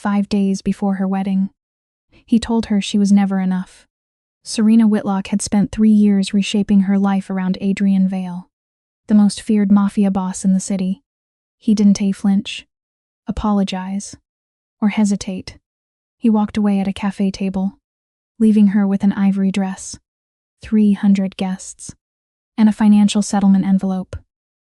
5 days before her wedding. He told her she was never enough. Serena Whitlock had spent 3 years reshaping her life around Adrian Vale, the most feared mafia boss in the city. He didn't flinch, apologize, or hesitate. He walked away at a cafe table, leaving her with an ivory dress, 300 guests, and a financial settlement envelope,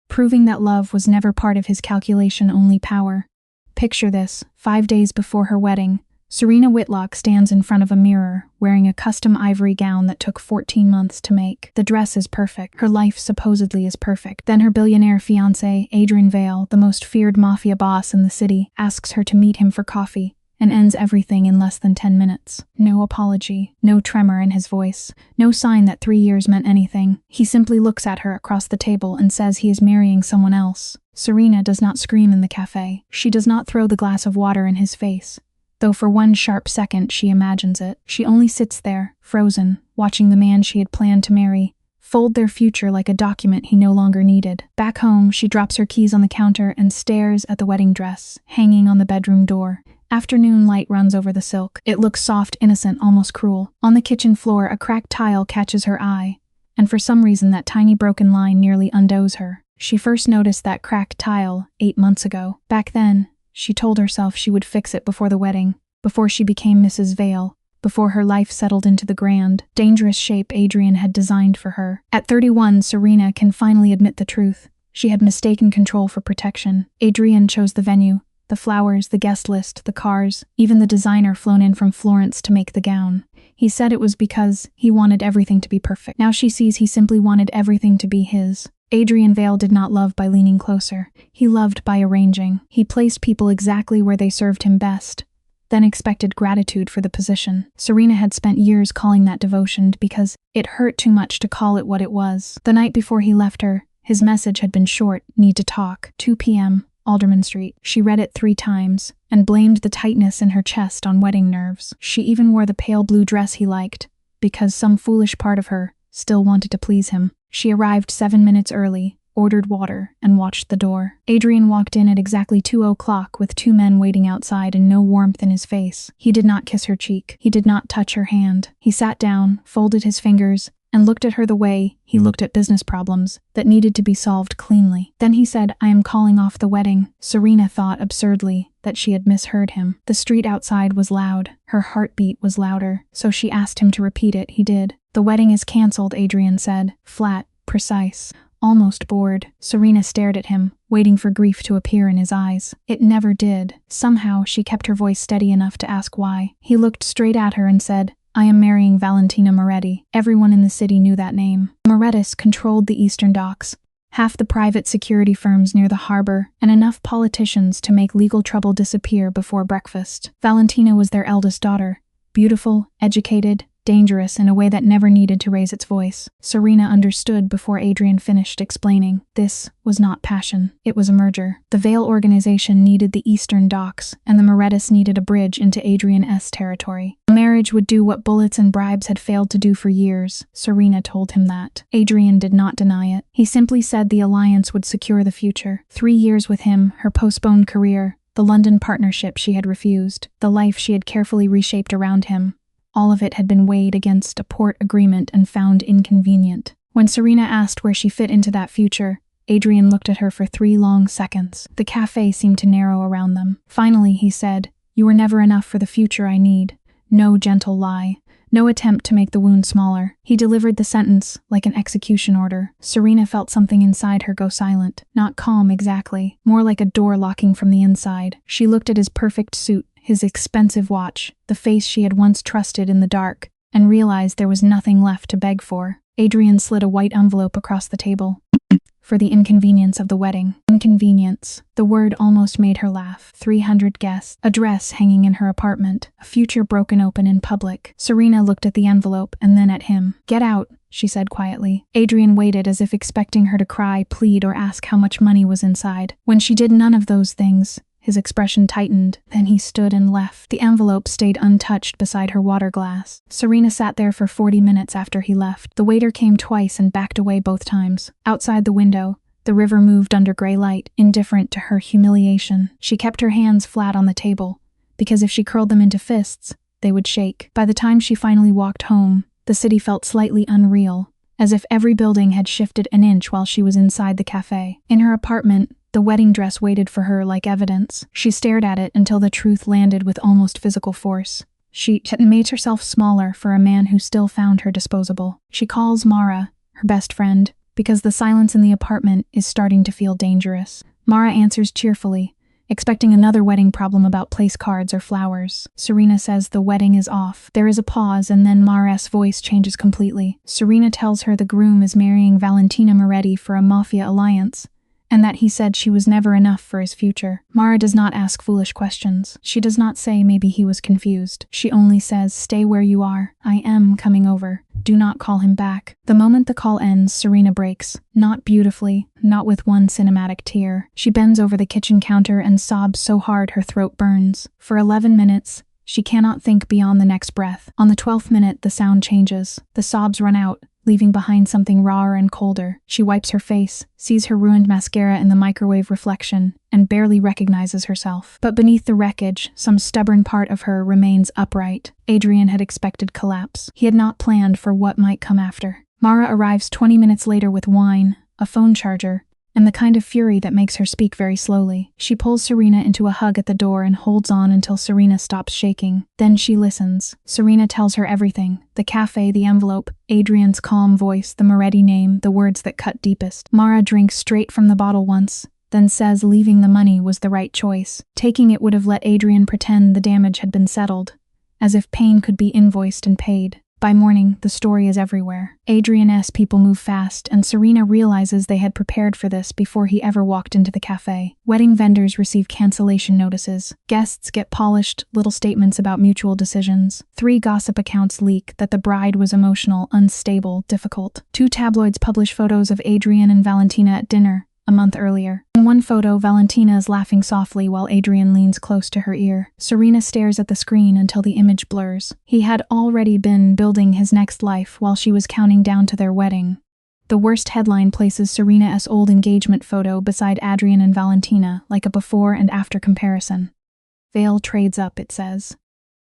proving that love was never part of his calculation, only power. Picture this: 5 days before her wedding, Serena Whitlock stands in front of a mirror, wearing a custom ivory gown that took 14 months to make. The dress is perfect. Her life supposedly is perfect. Then her billionaire fiancé, Adrian Vale, the most feared mafia boss in the city, asks her to meet him for coffee, and ends everything in less than 10 minutes. No apology, no tremor in his voice, no sign that 3 years meant anything. He simply looks at her across the table and says he is marrying someone else. Serena does not scream in the cafe. She does not throw the glass of water in his face, though for one sharp second she imagines it. She only sits there, frozen, watching the man she had planned to marry fold their future like a document he no longer needed. Back home, she drops her keys on the counter and stares at the wedding dress hanging on the bedroom door. Afternoon light runs over the silk. It looks soft, innocent, almost cruel. On the kitchen floor, a cracked tile catches her eye, and for some reason that tiny broken line nearly undoes her. She first noticed that cracked tile 8 months ago. Back then, she told herself she would fix it before the wedding, before she became Mrs. Vale, before her life settled into the grand, dangerous shape Adrian had designed for her. At 31, Serena can finally admit the truth. She had mistaken control for protection. Adrian chose the venue, the flowers, the guest list, the cars, even the designer flown in from Florence to make the gown. He said it was because he wanted everything to be perfect. Now she sees he simply wanted everything to be his. Adrian Vale did not love by leaning closer. He loved by arranging. He placed people exactly where they served him best, then expected gratitude for the position. Serena had spent years calling that devotion because it hurt too much to call it what it was. The night before he left her, his message had been short: need to talk. 2 p.m., Alderman Street. She read it 3 times and blamed the tightness in her chest on wedding nerves. She even wore the pale blue dress he liked because some foolish part of her still wanted to please him. She arrived 7 minutes early, ordered water, and watched the door. Adrian walked in at exactly 2:00 with 2 men waiting outside and no warmth in his face. He did not kiss her cheek. He did not touch her hand. He sat down, folded his fingers, and looked at her the way he looked at business problems that needed to be solved cleanly. Then he said, "I am calling off the wedding." Serena thought absurdly that she had misheard him. The street outside was loud. Her heartbeat was louder, so she asked him to repeat it. He did. "The wedding is cancelled," Adrian said, flat, precise. Almost bored, Serena stared at him, waiting for grief to appear in his eyes. It never did. Somehow, she kept her voice steady enough to ask why. He looked straight at her and said, "I am marrying Valentina Moretti." Everyone in the city knew that name. Morettis controlled the eastern docks, half the private security firms near the harbor, and enough politicians to make legal trouble disappear before breakfast. Valentina was their eldest daughter, beautiful, educated, dangerous in a way that never needed to raise its voice. Serena understood before Adrian finished explaining. This was not passion. It was a merger. The Vale organization needed the eastern docks, and the Morettis needed a bridge into Adrian-S territory. A marriage would do what bullets and bribes had failed to do for years. Serena told him that. Adrian did not deny it. He simply said the alliance would secure the future. 3 years with him, her postponed career, the London partnership she had refused, the life she had carefully reshaped around him. All of it had been weighed against a port agreement and found inconvenient. When Serena asked where she fit into that future, Adrian looked at her for 3 long seconds. The cafe seemed to narrow around them. Finally, he said, "You were never enough for the future I need." No gentle lie. No attempt to make the wound smaller. He delivered the sentence like an execution order. Serena felt something inside her go silent. Not calm exactly, more like a door locking from the inside. She looked at his perfect suit, his expensive watch, the face she had once trusted in the dark, and realized there was nothing left to beg for. Adrian slid a white envelope across the table. For the inconvenience of the wedding. Inconvenience. The word almost made her laugh. 300 guests. A dress hanging in her apartment. A future broken open in public. Serena looked at the envelope and then at him. "Get out," she said quietly. Adrian waited as if expecting her to cry, plead, or ask how much money was inside. When she did none of those things, his expression tightened. Then he stood and left. The envelope stayed untouched beside her water glass. Serena sat there for 40 minutes after he left. The waiter came twice and backed away both times. Outside the window, the river moved under gray light, indifferent to her humiliation. She kept her hands flat on the table, because if she curled them into fists, they would shake. By the time she finally walked home, the city felt slightly unreal, as if every building had shifted an inch while she was inside the cafe. In her apartment, the wedding dress waited for her like evidence. She stared at it until the truth landed with almost physical force. She had made herself smaller for a man who still found her disposable. She calls Mara, her best friend, because the silence in the apartment is starting to feel dangerous. Mara answers cheerfully, expecting another wedding problem about place cards or flowers. Serena says the wedding is off. There is a pause, and then Mara's voice changes completely. Serena tells her the groom is marrying Valentina Moretti for a Mafia alliance, and that he said she was never enough for his future. Mara does not ask foolish questions. She does not say maybe he was confused. She only says, "Stay where you are. I am coming over. Do not call him back." The moment the call ends, Serena breaks. Not beautifully, not with one cinematic tear. She bends over the kitchen counter and sobs so hard her throat burns. For 11 minutes, she cannot think beyond the next breath. On the 12th minute, the sound changes. The sobs run out, leaving behind something rawer and colder. She wipes her face, sees her ruined mascara in the microwave reflection, and barely recognizes herself. But beneath the wreckage, some stubborn part of her remains upright. Adrian had expected collapse. He had not planned for what might come after. Mara arrives 20 minutes later with wine, a phone charger, and the kind of fury that makes her speak very slowly. She pulls Serena into a hug at the door and holds on until Serena stops shaking. Then she listens. Serena tells her everything: the cafe, the envelope, Adrian's calm voice, the Moretti name, the words that cut deepest. Mara drinks straight from the bottle once, then says leaving the money was the right choice. Taking it would have let Adrian pretend the damage had been settled, as if pain could be invoiced and paid. By morning, the story is everywhere. Adrian's people move fast, and Serena realizes they had prepared for this before he ever walked into the cafe. Wedding vendors receive cancellation notices. Guests get polished little statements about mutual decisions. 3 gossip accounts leak that the bride was emotional, unstable, difficult. 2 tabloids publish photos of Adrian and Valentina at dinner a month earlier. In one photo, Valentina is laughing softly while Adrian leans close to her ear. Serena stares at the screen until the image blurs. He had already been building his next life while she was counting down to their wedding. The worst headline places Serena's old engagement photo beside Adrian and Valentina, like a before and after comparison. "Veil trades up," it says.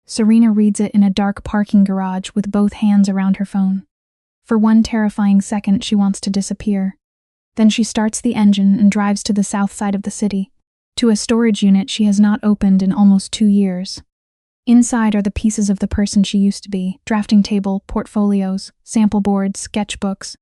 Serena reads it in a dark parking garage with both hands around her phone. For one terrifying second, she wants to disappear. Then she starts the engine and drives to the south side of the city, to a storage unit she has not opened in almost 2 years. Inside are the pieces of the person she used to be: drafting table, portfolios, sample boards, sketchbooks,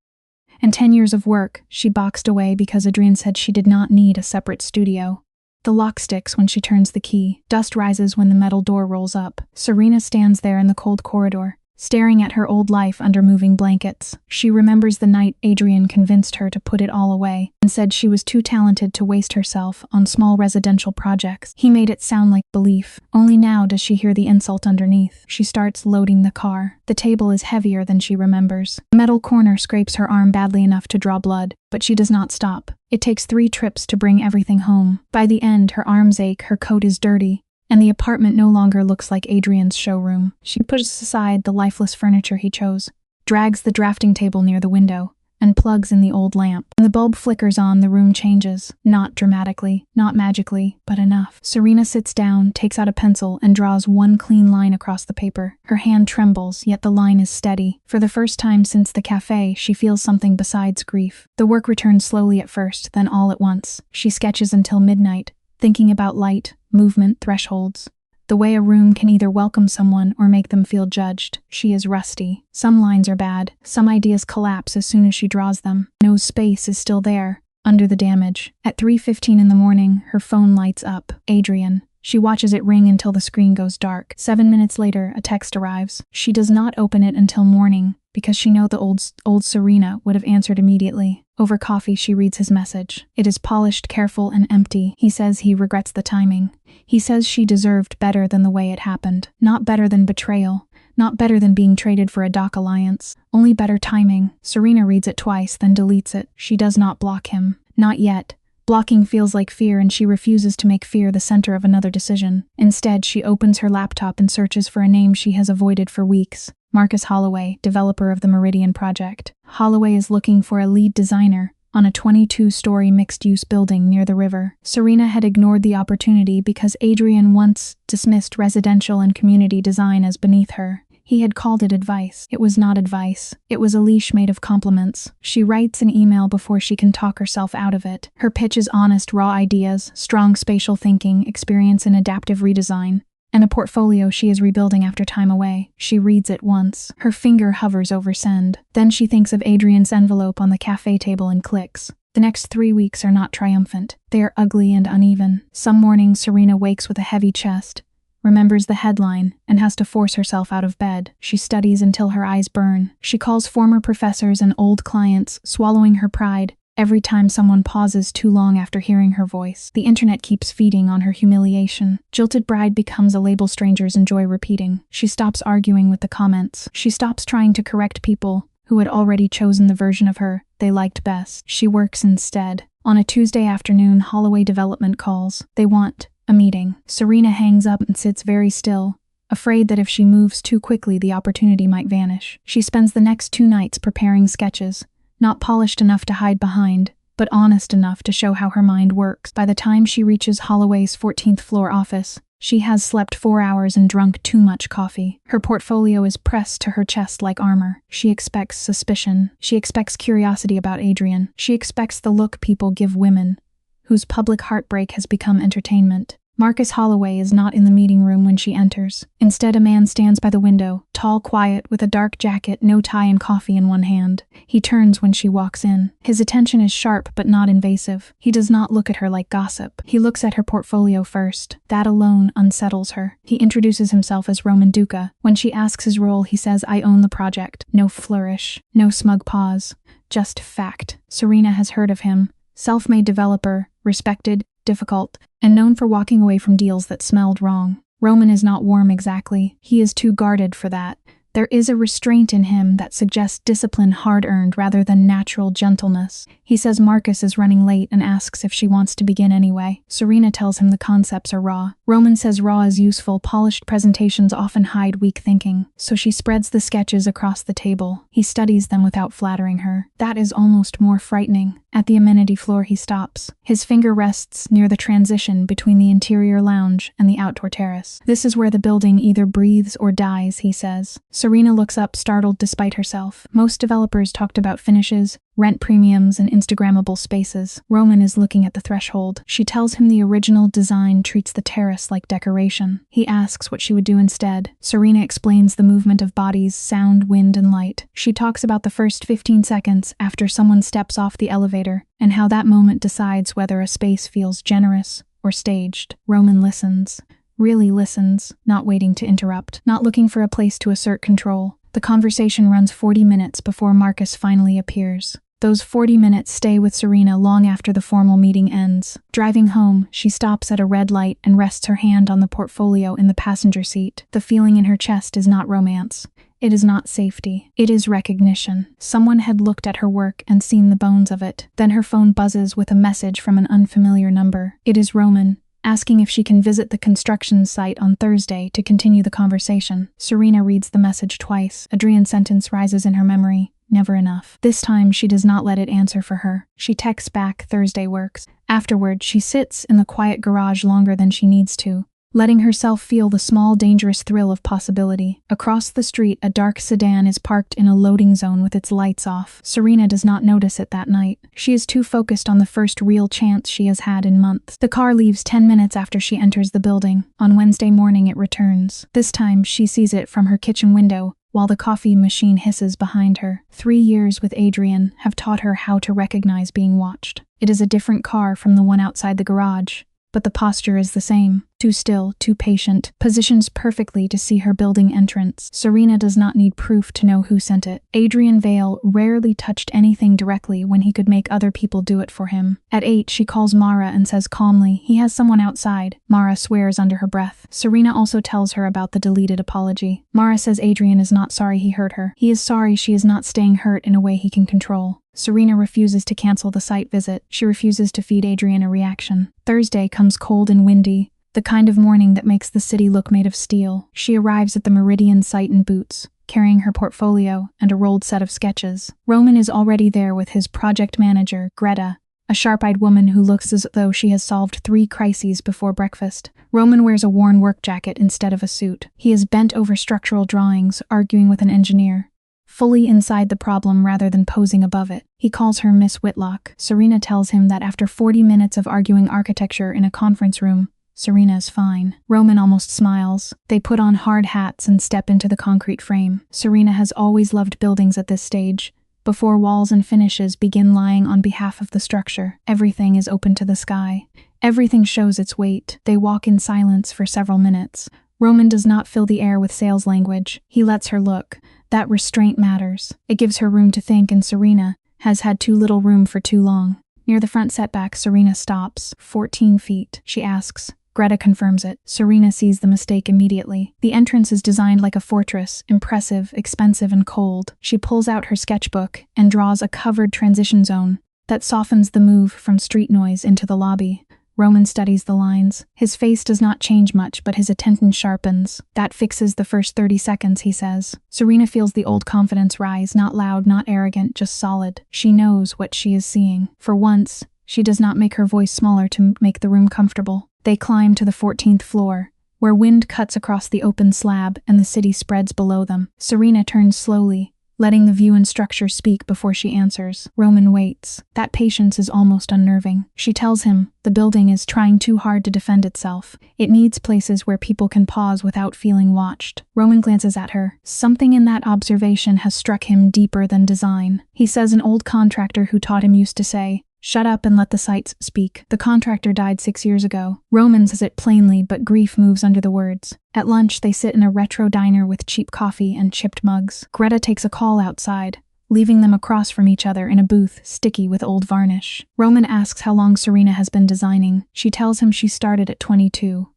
and 10 years of work she boxed away because Adrian said she did not need a separate studio. The lock sticks when she turns the key. Dust rises when the metal door rolls up. Serena stands there in the cold corridor, staring at her old life under moving blankets. She remembers the night Adrian convinced her to put it all away and said she was too talented to waste herself on small residential projects. He made it sound like belief. Only now does she hear the insult underneath. She starts loading the car. The table is heavier than she remembers. The metal corner scrapes her arm badly enough to draw blood, but she does not stop. It takes 3 trips to bring everything home. By the end, her arms ache, her coat is dirty, and the apartment no longer looks like Adrian's showroom. She pushes aside the lifeless furniture he chose, drags the drafting table near the window, and plugs in the old lamp. When the bulb flickers on, the room changes. Not dramatically, not magically, but enough. Serena sits down, takes out a pencil, and draws one clean line across the paper. Her hand trembles, yet the line is steady. For the first time since the cafe, she feels something besides grief. The work returns slowly at first, then all at once. She sketches until midnight, thinking about light, movement, thresholds. The way a room can either welcome someone or make them feel judged. She is rusty. Some lines are bad. Some ideas collapse as soon as she draws them. No space is still there, under the damage. At 3:15 in the morning, her phone lights up. Adrian. She watches it ring until the screen goes dark. 7 minutes later, a text arrives. She does not open it until morning, because she knows the old Serena would have answered immediately. Over coffee, she reads his message. It is polished, careful, and empty. He says he regrets the timing. He says she deserved better than the way it happened. Not better than betrayal. Not better than being traded for a doc alliance. Only better timing. Serena reads it twice, then deletes it. She does not block him. Not yet. Blocking feels like fear, and she refuses to make fear the center of another decision. Instead, she opens her laptop and searches for a name she has avoided for weeks. Marcus Holloway, developer of the Meridian project. Holloway is looking for a lead designer, on a 22-story mixed-use building near the river. Serena had ignored the opportunity because Adrian once dismissed residential and community design as beneath her. He had called it advice. It was not advice. It was a leash made of compliments. She writes an email before she can talk herself out of it. Her pitch is honest, raw ideas, strong spatial thinking, experience in adaptive redesign, and a portfolio she is rebuilding after time away. She reads it once. Her finger hovers over send. Then she thinks of Adrian's envelope on the cafe table and clicks. The next 3 weeks are not triumphant. They are ugly and uneven. Some mornings Serena wakes with a heavy chest, remembers the headline, and has to force herself out of bed. She studies until her eyes burn. She calls former professors and old clients, swallowing her pride every time someone pauses too long after hearing her voice. The internet keeps feeding on her humiliation. Jilted bride becomes a label strangers enjoy repeating. She stops arguing with the comments. She stops trying to correct people who had already chosen the version of her they liked best. She works instead. On a Tuesday afternoon, Holloway Development calls. They want a meeting. Serena hangs up and sits very still, afraid that if she moves too quickly the opportunity might vanish. She spends the next 2 nights preparing sketches, not polished enough to hide behind, but honest enough to show how her mind works. By the time she reaches Holloway's 14th floor office, she has slept 4 hours and drunk too much coffee. Her portfolio is pressed to her chest like armor. She expects suspicion. She expects curiosity about Adrian. She expects the look people give women whose public heartbreak has become entertainment. Marcus Holloway is not in the meeting room when she enters. Instead, a man stands by the window, tall, quiet, with a dark jacket, no tie, and coffee in one hand. He turns when she walks in. His attention is sharp but not invasive. He does not look at her like gossip. He looks at her portfolio first. That alone unsettles her. He introduces himself as Roman Duca. When she asks his role, he says, "I own the project." No flourish, no smug pause, just fact. Serena has heard of him. Self-made developer, respected, difficult, and known for walking away from deals that smelled wrong. Roman is not warm exactly. He is too guarded for that. There is a restraint in him that suggests discipline hard-earned rather than natural gentleness. He says Marcus is running late and asks if she wants to begin anyway. Serena tells him the concepts are raw. Roman says raw is useful. Polished presentations often hide weak thinking. So she spreads the sketches across the table. He studies them without flattering her. That is almost more frightening. At the amenity floor he stops. His finger rests near the transition between the interior lounge and the outdoor terrace. This is where the building either breathes or dies, he says. Serena looks up, startled despite herself. Most developers talked about finishes, rent premiums, and Instagrammable spaces. Roman is looking at the threshold. She tells him the original design treats the terrace like decoration. He asks what she would do instead. Serena explains the movement of bodies, sound, wind, and light. She talks about the first 15 seconds after someone steps off the elevator and how that moment decides whether a space feels generous or staged. Roman listens. Really listens, not waiting to interrupt, not looking for a place to assert control. The conversation runs 40 minutes before Marcus finally appears. Those 40 minutes stay with Serena long after the formal meeting ends. Driving home, she stops at a red light and rests her hand on the portfolio in the passenger seat. The feeling in her chest is not romance. It is not safety. It is recognition. Someone had looked at her work and seen the bones of it. Then her phone buzzes with a message from an unfamiliar number. It is Roman, asking if she can visit the construction site on Thursday to continue the conversation. Serena reads the message twice. Adrian's sentence rises in her memory. Never enough. This time, she does not let it answer for her. She texts back, "Thursday works." Afterward, she sits in the quiet garage longer than she needs to, letting herself feel the small, dangerous thrill of possibility. Across the street, a dark sedan is parked in a loading zone with its lights off. Serena does not notice it that night. She is too focused on the first real chance she has had in months. The car leaves 10 minutes after she enters the building. On Wednesday morning, it returns. This time, she sees it from her kitchen window, while the coffee machine hisses behind her. 3 years with Adrian have taught her how to recognize being watched. It is a different car from the one outside the garage, but the posture is the same. Too still, too patient, positions perfectly to see her building entrance. Serena does not need proof to know who sent it. Adrian Vale rarely touched anything directly when he could make other people do it for him. At 8, she calls Mara and says calmly, "He has someone outside." Mara swears under her breath. Serena also tells her about the deleted apology. Mara says Adrian is not sorry he hurt her. He is sorry she is not staying hurt in a way he can control. Serena refuses to cancel the site visit. She refuses to feed Adrian a reaction. Thursday comes cold and windy, the kind of morning that makes the city look made of steel. She arrives at the Meridian site in boots, carrying her portfolio and a rolled set of sketches. Roman is already there with his project manager, Greta, a sharp-eyed woman who looks as though she has solved 3 crises before breakfast. Roman wears a worn work jacket instead of a suit. He is bent over structural drawings, arguing with an engineer, fully inside the problem rather than posing above it. He calls her Miss Whitlock. Serena tells him that after 40 minutes of arguing architecture in a conference room, Serena is fine. Roman almost smiles. They put on hard hats and step into the concrete frame. Serena has always loved buildings at this stage. Before walls and finishes begin lying on behalf of the structure, everything is open to the sky. Everything shows its weight. They walk in silence for several minutes. Roman does not fill the air with sales language. He lets her look. That restraint matters. It gives her room to think, and Serena has had too little room for too long. Near the front setback, Serena stops. 14 feet, she asks. Greta confirms it. Serena sees the mistake immediately. The entrance is designed like a fortress, impressive, expensive, and cold. She pulls out her sketchbook and draws a covered transition zone that softens the move from street noise into the lobby. Roman studies the lines. His face does not change much, but his attention sharpens. That fixes the first 30 seconds, he says. Serena feels the old confidence rise, not loud, not arrogant, just solid. She knows what she is seeing. For once, she does not make her voice smaller to make the room comfortable. They climb to the 14th floor, where wind cuts across the open slab and the city spreads below them. Serena turns slowly, letting the view and structure speak before she answers. Roman waits. That patience is almost unnerving. She tells him the building is trying too hard to defend itself. It needs places where people can pause without feeling watched. Roman glances at her. Something in that observation has struck him deeper than design. He says an old contractor who taught him used to say, "Shut up and let the sights speak." The contractor died 6 years ago. Roman says it plainly, but grief moves under the words. At lunch, they sit in a retro diner with cheap coffee and chipped mugs. Greta takes a call outside, leaving them across from each other in a booth sticky with old varnish. Roman asks how long Serena has been designing. She tells him she started at 22,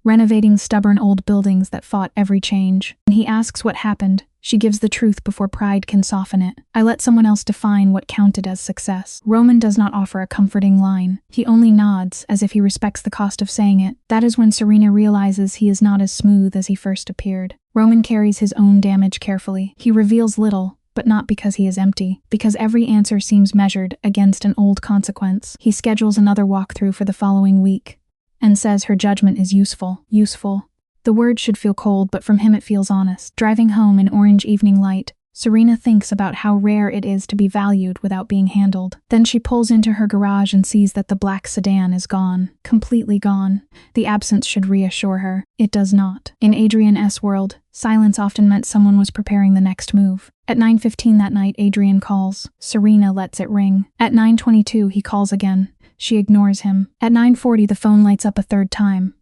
renovating stubborn old buildings that fought every change. When he asks what happened, she gives the truth before pride can soften it. "I let someone else define what counted as success." Roman does not offer a comforting line. He only nods, as if he respects the cost of saying it. That is when Serena realizes he is not as smooth as he first appeared. Roman carries his own damage carefully. He reveals little, but not because he is empty, because every answer seems measured against an old consequence. He schedules another walkthrough for the following week, and says her judgment is useful. Useful. The word should feel cold, but from him it feels honest. Driving home in orange evening light, Serena thinks about how rare it is to be valued without being handled. Then she pulls into her garage and sees that the black sedan is gone. Completely gone. The absence should reassure her. It does not. In Adrian's world, silence often meant someone was preparing the next move. At 9:15 that night, Adrian calls. Serena lets it ring. At 9:22, he calls again. She ignores him. At 9:40, the phone lights up a third time,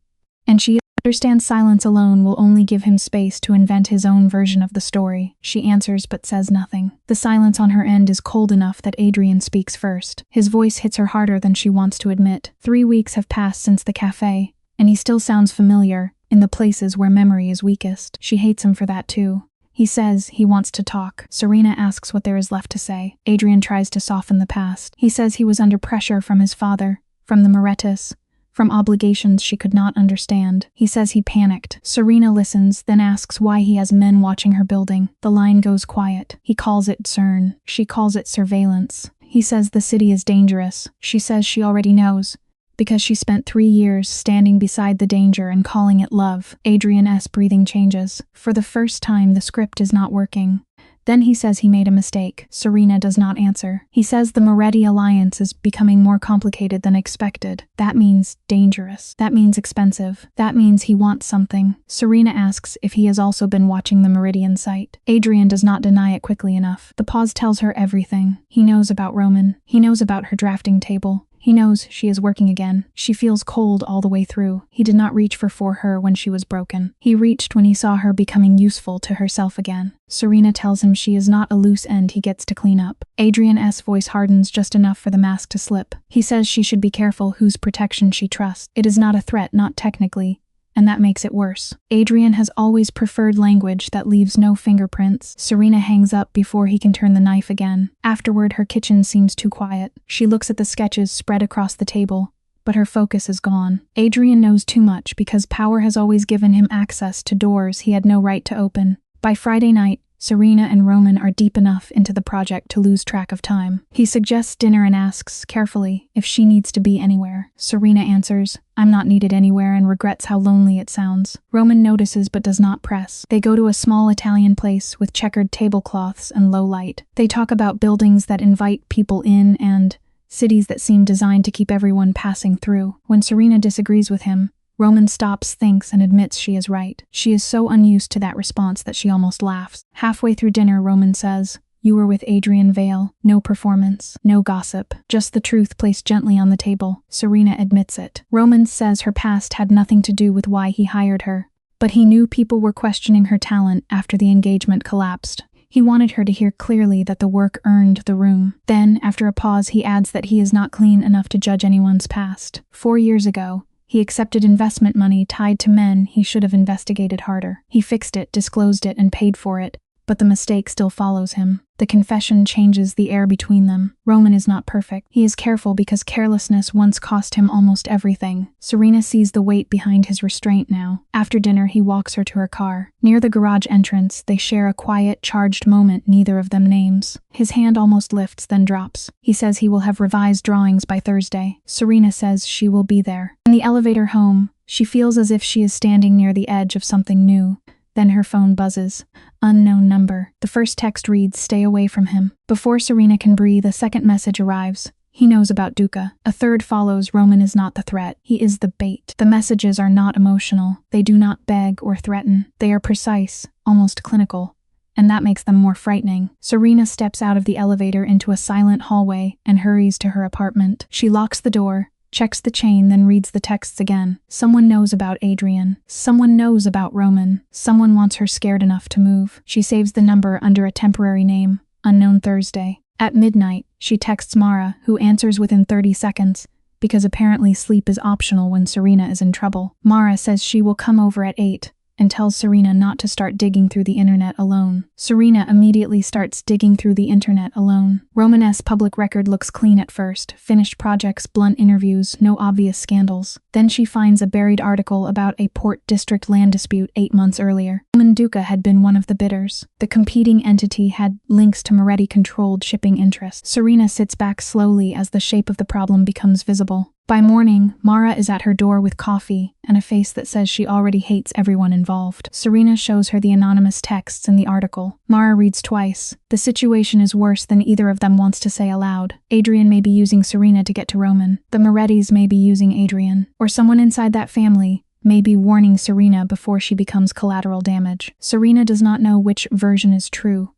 and she understands silence alone will only give him space to invent his own version of the story. She answers but says nothing. The silence on her end is cold enough that Adrian speaks first. His voice hits her harder than she wants to admit. 3 weeks have passed since the cafe, and he still sounds familiar in the places where memory is weakest. She hates him for that too. He says he wants to talk. Serena asks what there is left to say. Adrian tries to soften the past. He says he was under pressure from his father, from the Morettas, from obligations she could not understand. He says he panicked. Serena listens, then asks why he has men watching her building. The line goes quiet. He calls it CERN. She calls it surveillance. He says the city is dangerous. She says she already knows, because she spent 3 years standing beside the danger and calling it love. Adrian's breathing changes. For the first time, the script is not working. Then he says he made a mistake. Serena does not answer. He says the Moretti alliance is becoming more complicated than expected. That means dangerous. That means expensive. That means he wants something. Serena asks if he has also been watching the Meridian site. Adrian does not deny it quickly enough. The pause tells her everything. He knows about Roman. He knows about her drafting table. He knows she is working again. She feels cold all the way through. He did not reach for her when she was broken. He reached when he saw her becoming useful to herself again. Serena tells him she is not a loose end he gets to clean up. Adrian's voice hardens just enough for the mask to slip. He says she should be careful whose protection she trusts. It is not a threat, not technically, and that makes it worse. Adrian has always preferred language that leaves no fingerprints. Serena hangs up before he can turn the knife again. Afterward, her kitchen seems too quiet. She looks at the sketches spread across the table, but her focus is gone. Adrian knows too much because power has always given him access to doors he had no right to open. By Friday night, Serena and Roman are deep enough into the project to lose track of time. He suggests dinner and asks, carefully, if she needs to be anywhere. Serena answers, "I'm not needed anywhere," and regrets how lonely it sounds. Roman notices but does not press. They go to a small Italian place with checkered tablecloths and low light. They talk about buildings that invite people in and cities that seem designed to keep everyone passing through. When Serena disagrees with him, Roman stops, thinks, and admits she is right. She is so unused to that response that she almost laughs. Halfway through dinner, Roman says, "You were with Adrian Vale. No performance, no gossip, just the truth placed gently on the table." Serena admits it. Roman says her past had nothing to do with why he hired her, but he knew people were questioning her talent after the engagement collapsed. He wanted her to hear clearly that the work earned the room. Then, after a pause, he adds that he is not clean enough to judge anyone's past. 4 years ago, he accepted investment money tied to men he should have investigated harder. He fixed it, disclosed it, and paid for it, but the mistake still follows him. The confession changes the air between them. Roman is not perfect. He is careful because carelessness once cost him almost everything. Serena sees the weight behind his restraint now. After dinner, he walks her to her car. Near the garage entrance, they share a quiet, charged moment neither of them names. His hand almost lifts, then drops. He says he will have revised drawings by Thursday. Serena says she will be there. In the elevator home, she feels as if she is standing near the edge of something new. Then her phone buzzes. Unknown number. The first text reads, "Stay away from him." Before Serena can breathe, a second message arrives. He knows about Duca. A third follows. Roman is not the threat. He is the bait. The messages are not emotional. They do not beg or threaten. They are precise, almost clinical. And that makes them more frightening. Serena steps out of the elevator into a silent hallway and hurries to her apartment. She locks the door, checks the chain, then reads the texts again. Someone knows about Adrian. Someone knows about Roman. Someone wants her scared enough to move. She saves the number under a temporary name, Unknown Thursday. At midnight, she texts Mara, who answers within 30 seconds, because apparently sleep is optional when Serena is in trouble. Mara says she will come over at 8, and tells Serena not to start digging through the internet alone. Serena immediately starts digging through the internet alone. Romanesque public record looks clean at first. Finished projects, blunt interviews, no obvious scandals. Then she finds a buried article about a Port District land dispute 8 months earlier. Roman Duca had been one of the bidders. The competing entity had links to Moretti-controlled shipping interests. Serena sits back slowly as the shape of the problem becomes visible. By morning, Mara is at her door with coffee and a face that says she already hates everyone involved. Serena shows her the anonymous texts in the article. Mara reads twice. The situation is worse than either of them wants to say aloud. Adrian may be using Serena to get to Roman. The Morettis may be using Adrian. Or someone inside that family may be warning Serena before she becomes collateral damage. Serena does not know which version is true,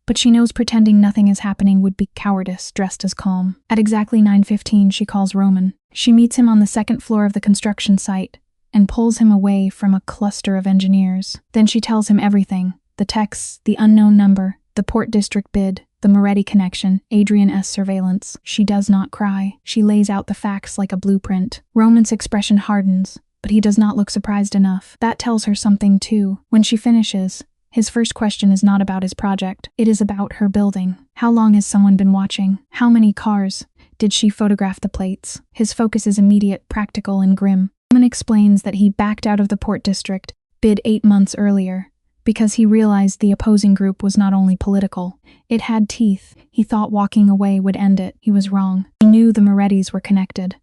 but she knows pretending nothing is happening would be cowardice dressed as calm. At exactly 9:15, she calls Roman. She meets him on the second floor of the construction site and pulls him away from a cluster of engineers. Then she tells him everything: the texts, the unknown number, the Port District bid, the Moretti connection, Adrian S. surveillance. She does not cry. She lays out the facts like a blueprint. Roman's expression hardens, but he does not look surprised enough. That tells her something too. When she finishes, his first question is not about his project. It is about her building. How long has someone been watching? How many cars? Did she photograph the plates? His focus is immediate, practical, and grim. Roman explains that he backed out of the Port District bid 8 months earlier because he realized the opposing group was not only political, it had teeth. He thought walking away would end it. He was wrong. He knew the Morettis were connected,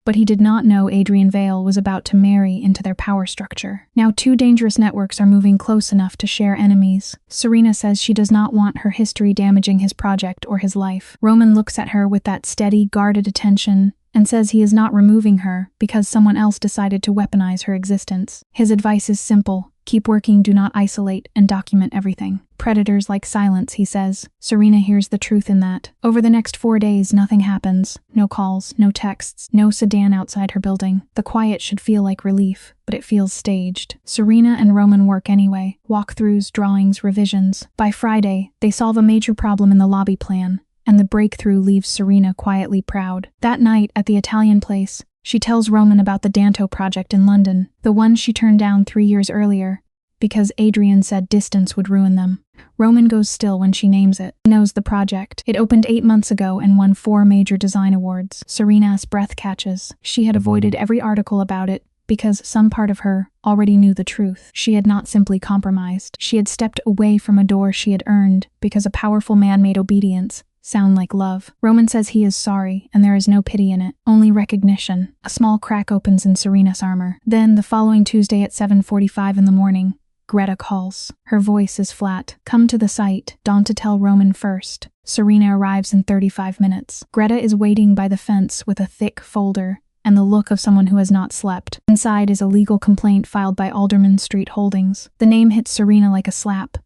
but he did not know Adrian Vale was about to marry into their power structure. Now 2 dangerous networks are moving close enough to share enemies. Serena says she does not want her history damaging his project or his life. Roman looks at her with that steady, guarded attention and says he is not removing her because someone else decided to weaponize her existence. His advice is simple: keep working, do not isolate, and document everything. Predators like silence, he says. Serena hears the truth in that. Over the next 4 days, nothing happens. No calls, no texts, no sedan outside her building. The quiet should feel like relief, but it feels staged. Serena and Roman work anyway. Walkthroughs, drawings, revisions. By Friday, they solve a major problem in the lobby plan, and the breakthrough leaves Serena quietly proud. That night, at the Italian place, she tells Roman about the Danto project in London, the one she turned down 3 years earlier, because Adrian said distance would ruin them. Roman goes still when she names it. He knows the project. It opened 8 months ago and won 4 major design awards. Serena's breath catches. She had avoided every article about it because some part of her already knew the truth. She had not simply compromised. She had stepped away from a door she had earned because a powerful man made obedience sound like love. Roman says he is sorry, and there is no pity in it, only recognition. A small crack opens in Serena's armor. Then, the following Tuesday at 7:45 in the morning, Greta calls. Her voice is flat. Come to the site. Dawn to tell Roman first. Serena arrives in 35 minutes. Greta is waiting by the fence with a thick folder and the look of someone who has not slept. Inside is a legal complaint filed by Alderman Street Holdings. The name hits Serena like a slap.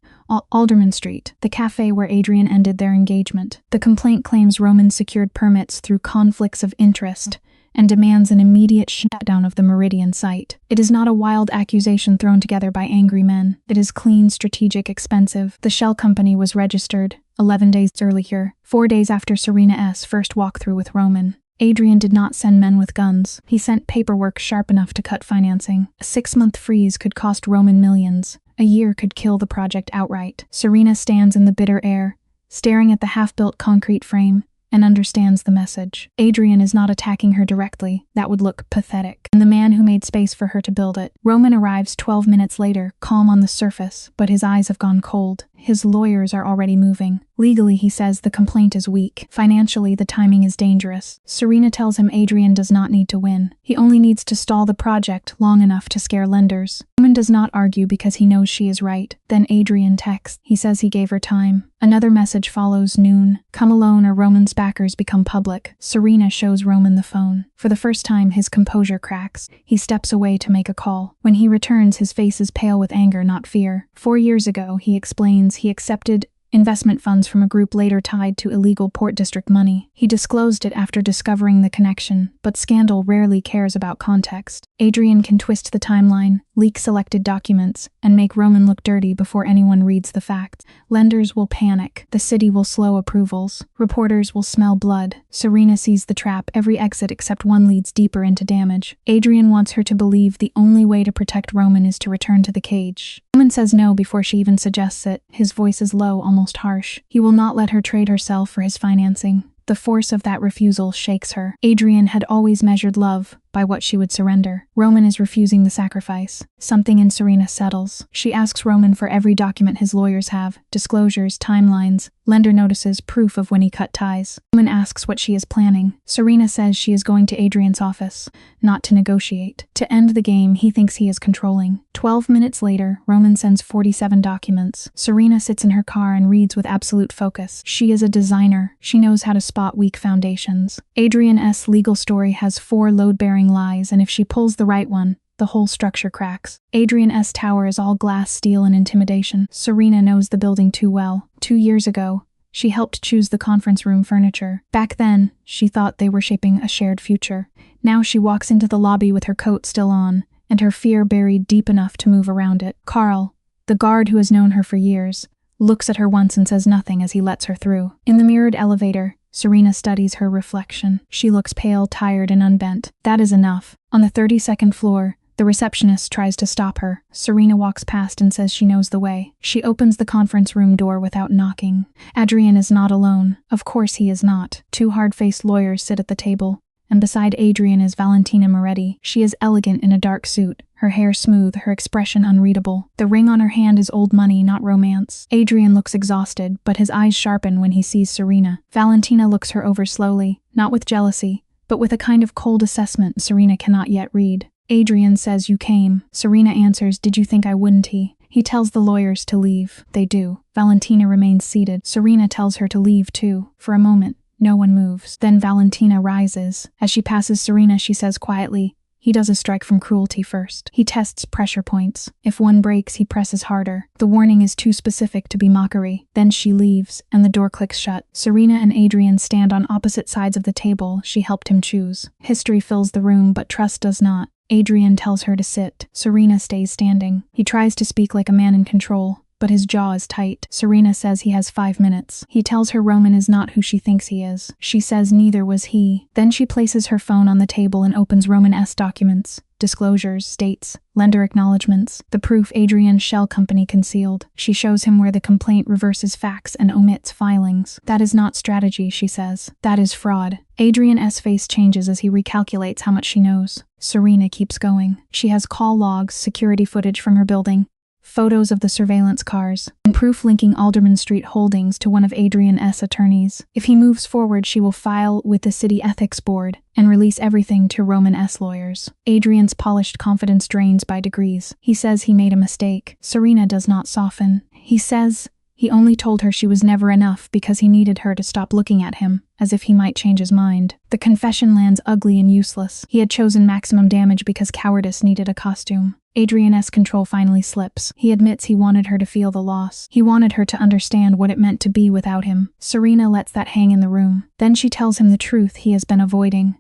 Alderman Street, the cafe where Adrian ended their engagement. The complaint claims Roman secured permits through conflicts of interest and demands an immediate shutdown of the Meridian site. It is not a wild accusation thrown together by angry men. It is clean, strategic, expensive. The shell company was registered 11 days earlier, 4 days after Serena's first walkthrough with Roman. Adrian did not send men with guns. He sent paperwork sharp enough to cut financing. A 6-month freeze could cost Roman millions. A year could kill the project outright. Serena stands in the bitter air, staring at the half-built concrete frame, and understands the message. Adrian is not attacking her directly. That would look pathetic. And the man who made space for her to build it. Roman arrives 12 minutes later, calm on the surface, but his eyes have gone cold. His lawyers are already moving. Legally, he says the complaint is weak. Financially, the timing is dangerous. Serena tells him Adrian does not need to win. He only needs to stall the project long enough to scare lenders. Roman does not argue because he knows she is right. Then Adrian texts. He says he gave her time. Another message follows noon. Come alone or Roman's backers become public. Serena shows Roman the phone. For the first time, his composure cracks. He steps away to make a call. When he returns, his face is pale with anger, not fear. 4 years ago, he explains, he accepted investment funds from a group later tied to illegal Port District money. He disclosed it after discovering the connection, but scandal rarely cares about context. Adrian can twist the timeline, leak selected documents, and make Roman look dirty before anyone reads the facts. Lenders will panic. The city will slow approvals. Reporters will smell blood. Serena sees the trap. Every exit except one leads deeper into damage. Adrian wants her to believe the only way to protect Roman is to return to the cage. Roman says no before she even suggests it. His voice is low, almost harsh. He will not let her trade herself for his financing. The force of that refusal shakes her. Adrian had always measured love by what she would surrender. Roman is refusing the sacrifice. Something in Serena settles. She asks Roman for every document his lawyers have, disclosures, timelines, lender notices, proof of when he cut ties. Roman asks what she is planning. Serena says she is going to Adrian's office, not to negotiate. To end the game, he thinks he is controlling. 12 minutes later, Roman sends 47 documents. Serena sits in her car and reads with absolute focus. She is a designer. She knows how to spot weak foundations. Adrian's legal story has 4 load-bearing lies, and if she pulls the right one, the whole structure cracks. Adrian's tower is all glass, steel, and intimidation. Serena knows the building too well. 2 years ago, she helped choose the conference room furniture. Back then, she thought they were shaping a shared future. Now she walks into the lobby with her coat still on, and her fear buried deep enough to move around it. Carl, the guard who has known her for years, looks at her once and says nothing as he lets her through. In the mirrored elevator, Serena studies her reflection. She looks pale, tired, and unbent. That is enough. On the 32nd floor, the receptionist tries to stop her. Serena walks past and says she knows the way. She opens the conference room door without knocking. Adrian is not alone. Of course he is not. 2 hard-faced lawyers sit at the table, and beside Adrian is Valentina Moretti. She is elegant in a dark suit, her hair smooth, her expression unreadable. The ring on her hand is old money, not romance. Adrian looks exhausted, but his eyes sharpen when he sees Serena. Valentina looks her over slowly, not with jealousy, but with a kind of cold assessment Serena cannot yet read. Adrian says, "You came." Serena answers, "Did you think I wouldn't?" He tells the lawyers to leave. They do. Valentina remains seated. Serena tells her to leave too. For a moment, no one moves. Then Valentina rises. As she passes Serena, she says quietly, "He does a strike from cruelty first. He tests pressure points. If one breaks, he presses harder. The warning is too specific to be mockery." Then she leaves, and the door clicks shut. Serena and Adrian stand on opposite sides of the table she helped him choose. History fills the room, but trust does not. Adrian tells her to sit. Serena stays standing. He tries to speak like a man in control, but his jaw is tight. Serena says he has 5 minutes. He tells her Roman is not who she thinks he is. She says neither was he. Then she places her phone on the table and opens Roman's documents. disclosures, states, lender acknowledgements, the proof Adrian's shell company concealed. She shows him where the complaint reverses facts and omits filings. That is not strategy, she says. That is fraud. Adrian's face changes as he recalculates how much she knows. Serena keeps going. She has call logs, security footage from her building, photos of the surveillance cars, and proof linking Alderman Street Holdings to one of Adrian's attorneys. If he moves forward, she will file with the city ethics board and release everything to Roman's lawyers. Adrian's polished confidence drains by degrees. He says he made a mistake. Serena does not soften. He says he only told her she was never enough because he needed her to stop looking at him, as if he might change his mind. The confession lands ugly and useless. He had chosen maximum damage because cowardice needed a costume. Adrian's control finally slips. He admits he wanted her to feel the loss. He wanted her to understand what it meant to be without him. Serena lets that hang in the room. Then she tells him the truth he has been avoiding.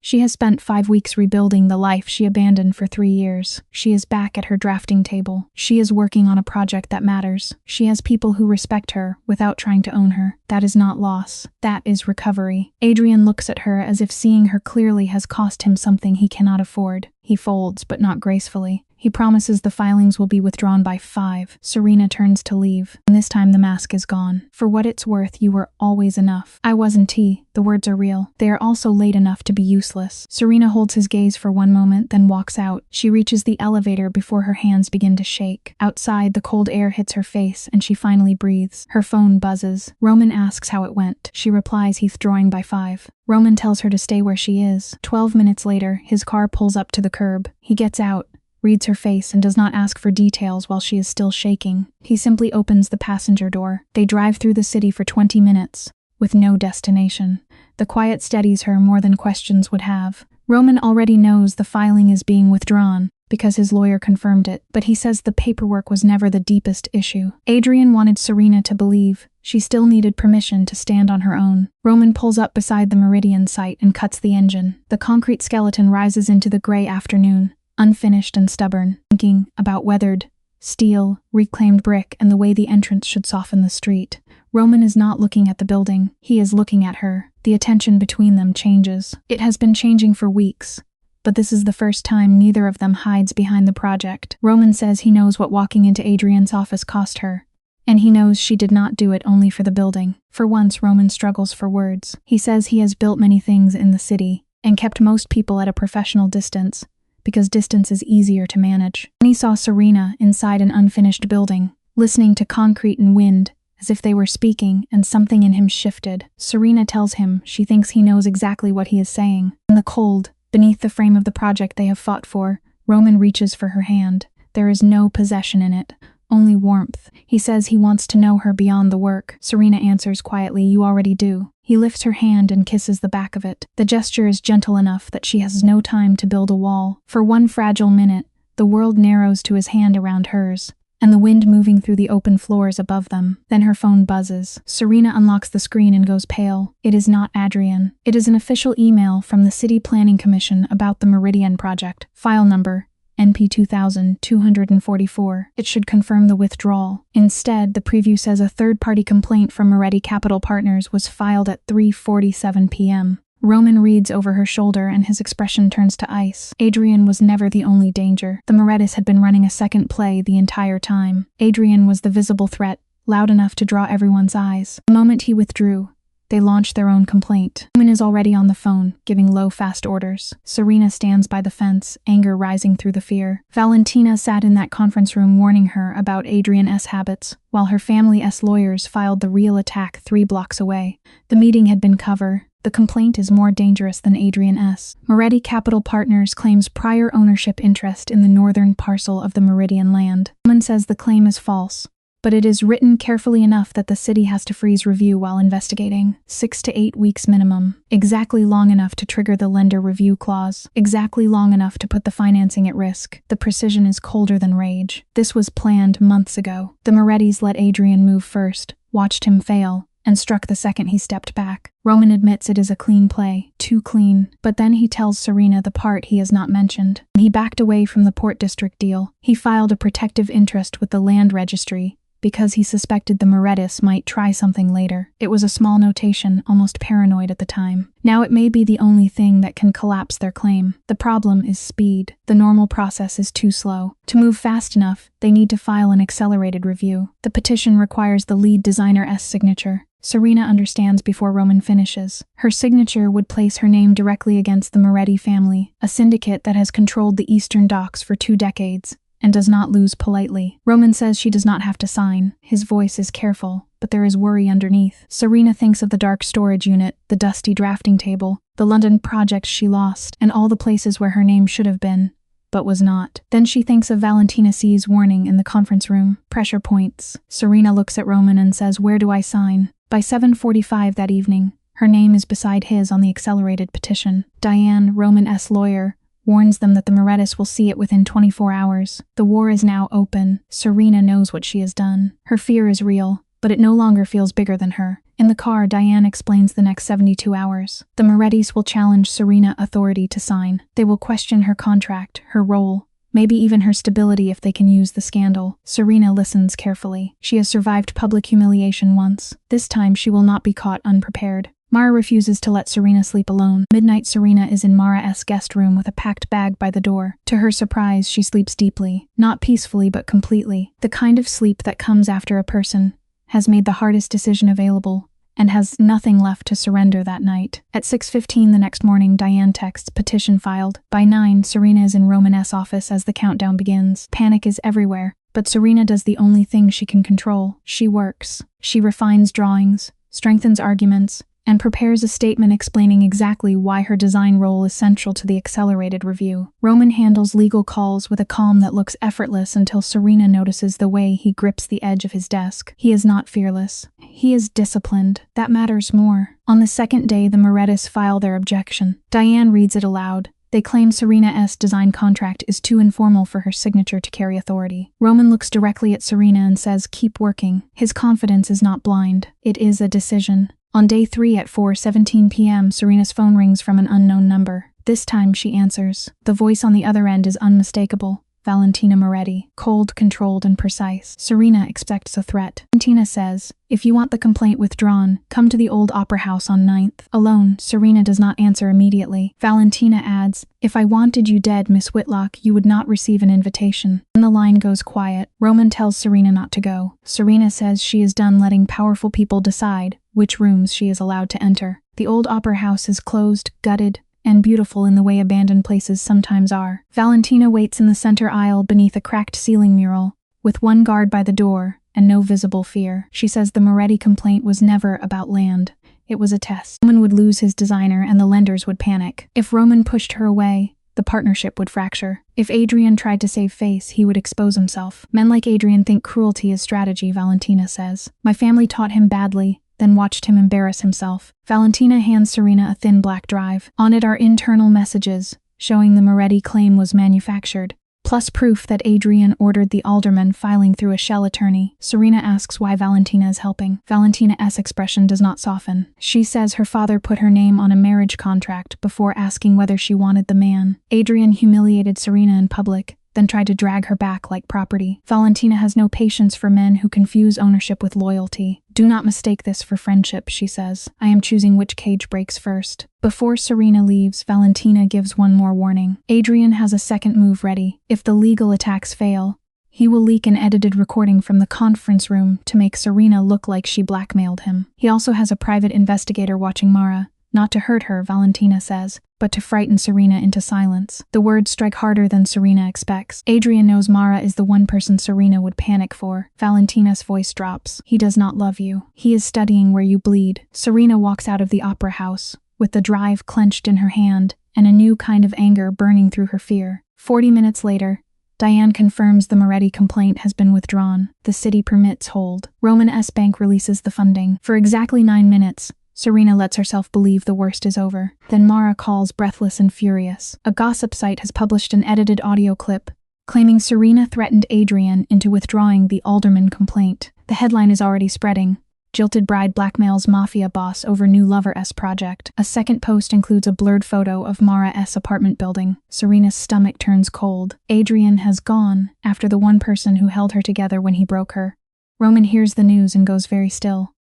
She has spent 5 weeks rebuilding the life she abandoned for 3 years. She is back at her drafting table. She is working on a project that matters. She has people who respect her without trying to own her. That is not loss. That is recovery. Adrian looks at her as if seeing her clearly has cost him something he cannot afford. He folds, but not gracefully. He promises the filings will be withdrawn by 5. Serena turns to leave, and this time the mask is gone. For what it's worth, you were always enough. I wasn't T. The words are real. They are also late enough to be useless. Serena holds his gaze for 1 moment, then walks out. She reaches the elevator before her hands begin to shake. Outside, the cold air hits her face, and she finally breathes. Her phone buzzes. Roman asks how it went. She replies he's drawing by 5. Roman tells her to stay where she is. 12 minutes later, his car pulls up to the curb. He gets out, reads her face, and does not ask for details while she is still shaking. He simply opens the passenger door. They drive through the city for 20 minutes, with no destination. The quiet steadies her more than questions would have. Roman already knows the filing is being withdrawn, because his lawyer confirmed it, but he says the paperwork was never the deepest issue. Adrian wanted Serena to believe she still needed permission to stand on her own. Roman pulls up beside the Meridian site and cuts the engine. The concrete skeleton rises into the gray afternoon, unfinished and stubborn, thinking about weathered steel, reclaimed brick, and the way the entrance should soften the street. Roman is not looking at the building. He is looking at her. The attention between them changes. It has been changing for weeks, but this is the first time neither of them hides behind the project. Roman says he knows what walking into Adrian's office cost her, and he knows she did not do it only for the building. For once, Roman struggles for words. He says he has built many things in the city and kept most people at a professional distance, because distance is easier to manage. When he saw Serena inside an unfinished building, listening to concrete and wind as if they were speaking, and something in him shifted. Serena tells him she thinks he knows exactly what he is saying. In the cold, beneath the frame of the project they have fought for, Roman reaches for her hand. There is no possession in it, only warmth. He says he wants to know her beyond the work. Serena answers quietly, "You already do." He lifts her hand and kisses the back of it. The gesture is gentle enough that she has no time to build a wall. For 1 fragile minute, the world narrows to his hand around hers, and the wind moving through the open floors above them. Then her phone buzzes. Serena unlocks the screen and goes pale. It is not Adrian. It is an official email from the City Planning Commission about the Meridian project. File number NP 2244. It should confirm the withdrawal. Instead, the preview says a third-party complaint from Moretti Capital Partners was filed at 3:47 p.m. Roman reads over her shoulder and his expression turns to ice. Adrian was never the only danger. The Morettis had been running a second play the entire time. Adrian was the visible threat, loud enough to draw everyone's eyes. The moment he withdrew, they launched their own complaint. Roman is already on the phone, giving low, fast orders. Serena stands by the fence, anger rising through the fear. Valentina sat in that conference room warning her about Adrian's habits, while her family's lawyers filed the real attack 3 blocks away. The meeting had been covered. The complaint is more dangerous than Adrian's. Moretti Capital Partners claims prior ownership interest in the northern parcel of the Meridian land. Roman says the claim is false, but it is written carefully enough that the city has to freeze review while investigating. 6 to 8 weeks minimum. Exactly long enough to trigger the lender review clause. Exactly long enough to put the financing at risk. The precision is colder than rage. This was planned months ago. The Morettis let Adrian move first, watched him fail, and struck the second he stepped back. Roman admits it is a clean play, too clean, but then he tells Serena the part he has not mentioned. He backed away from the Port District deal. He filed a protective interest with the land registry, because he suspected the Morettis might try something later. It was a small notation, almost paranoid at the time. Now it may be the only thing that can collapse their claim. The problem is speed. The normal process is too slow. To move fast enough, they need to file an accelerated review. The petition requires the lead designer's signature. Serena understands before Roman finishes. Her signature would place her name directly against the Moretti family, a syndicate that has controlled the Eastern docks for 2 decades and does not lose politely. Roman says she does not have to sign. His voice is careful, but there is worry underneath. Serena thinks of the dark storage unit, the dusty drafting table, the London projects she lost, and all the places where her name should have been, but was not. Then she thinks of Valentina C's warning in the conference room. Pressure points. Serena looks at Roman and says, "Where do I sign?" By 7:45 that evening, her name is beside his on the accelerated petition. Diane, Roman's lawyer, warns them that the Morettis will see it within 24 hours. The war is now open. Serena knows what she has done. Her fear is real, but it no longer feels bigger than her. In the car, Diane explains the next 72 hours. The Morettis will challenge Serena's authority to sign. They will question her contract, her role, maybe even her stability if they can use the scandal. Serena listens carefully. She has survived public humiliation once. This time she will not be caught unprepared. Mara refuses to let Serena sleep alone. Midnight, Serena is in Mara's guest room with a packed bag by the door. To her surprise, she sleeps deeply. Not peacefully, but completely. The kind of sleep that comes after a person has made the hardest decision available and has nothing left to surrender that night. At 6:15 the next morning, Diane texts, "Petition filed." By 9, Serena is in Roman's office as the countdown begins. Panic is everywhere, but Serena does the only thing she can control. She works. She refines drawings, strengthens arguments, and prepares a statement explaining exactly why her design role is central to the accelerated review. Roman handles legal calls with a calm that looks effortless until Serena notices the way he grips the edge of his desk. He is not fearless. He is disciplined. That matters more. On the second day, the Morettis file their objection. Diane reads it aloud. They claim Serena's design contract is too informal for her signature to carry authority. Roman looks directly at Serena and says, "Keep working." His confidence is not blind. It is a decision. On day 3 at 4:17 p.m., Serena's phone rings from an unknown number. This time she answers. The voice on the other end is unmistakable. Valentina Moretti. Cold, controlled, and precise. Serena expects a threat. Valentina says, "If you want the complaint withdrawn, come to the old opera house on 9th. Alone, Serena does not answer immediately. Valentina adds, "If I wanted you dead, Miss Whitlock, you would not receive an invitation." Then the line goes quiet. Roman tells Serena not to go. Serena says she is done letting powerful people decide which rooms she is allowed to enter. The old opera house is closed, gutted, and beautiful in the way abandoned places sometimes are. Valentina waits in the center aisle beneath a cracked ceiling mural, with one guard by the door and no visible fear. She says the Moretti complaint was never about land. It was a test. Roman would lose his designer and the lenders would panic. If Roman pushed her away, the partnership would fracture. If Adrian tried to save face, he would expose himself. Men like Adrian think cruelty is strategy, Valentina says. My family taught him badly, then watched him embarrass himself. Valentina hands Serena a thin black drive. On it are internal messages, showing the Moretti claim was manufactured, plus proof that Adrian ordered the alderman filing through a shell attorney. Serena asks why Valentina is helping. Valentina's expression does not soften. She says her father put her name on a marriage contract before asking whether she wanted the man. Adrian humiliated Serena in public, then tried to drag her back like property. Valentina has no patience for men who confuse ownership with loyalty. "Do not mistake this for friendship," she says. "I am choosing which cage breaks first." Before Serena leaves, Valentina gives one more warning. Adrian has a second move ready. If the legal attacks fail, he will leak an edited recording from the conference room to make Serena look like she blackmailed him. He also has a private investigator watching Mara. Not to hurt her, Valentina says, but to frighten Serena into silence. The words strike harder than Serena expects. Adrian knows Mara is the one person Serena would panic for. Valentina's voice drops. "He does not love you. He is studying where you bleed." Serena walks out of the opera house, with the drive clenched in her hand, and a new kind of anger burning through her fear. 40 minutes later, Diane confirms the Moretti complaint has been withdrawn. The city permits hold. Roman's bank releases the funding. For exactly 9 minutes, Serena lets herself believe the worst is over. Then Mara calls, breathless and furious. A gossip site has published an edited audio clip claiming Serena threatened Adrian into withdrawing the alderman complaint. The headline is already spreading. Jilted bride blackmails Mafia boss over new lover's project. A second post includes a blurred photo of Mara's apartment building. Serena's stomach turns cold. Adrian has gone, after the one person who held her together when he broke her. Roman hears the news and goes very still.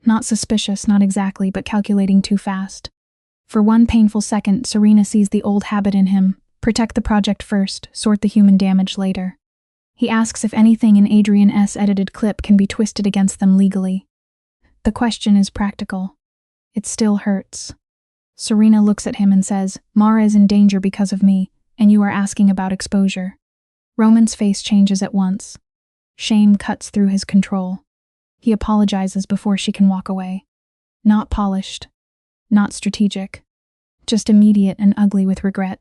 Not suspicious, not exactly, but calculating too fast. For one painful second, Serena sees the old habit in him: protect the project first, sort the human damage later. He asks if anything in Adrian's edited clip can be twisted against them legally. The question is practical. It still hurts. Serena looks at him and says, "Mara is in danger because of me, and you are asking about exposure." Roman's face changes at once. Shame cuts through his control. He apologizes before she can walk away. Not polished. Not strategic. Just immediate and ugly with regret.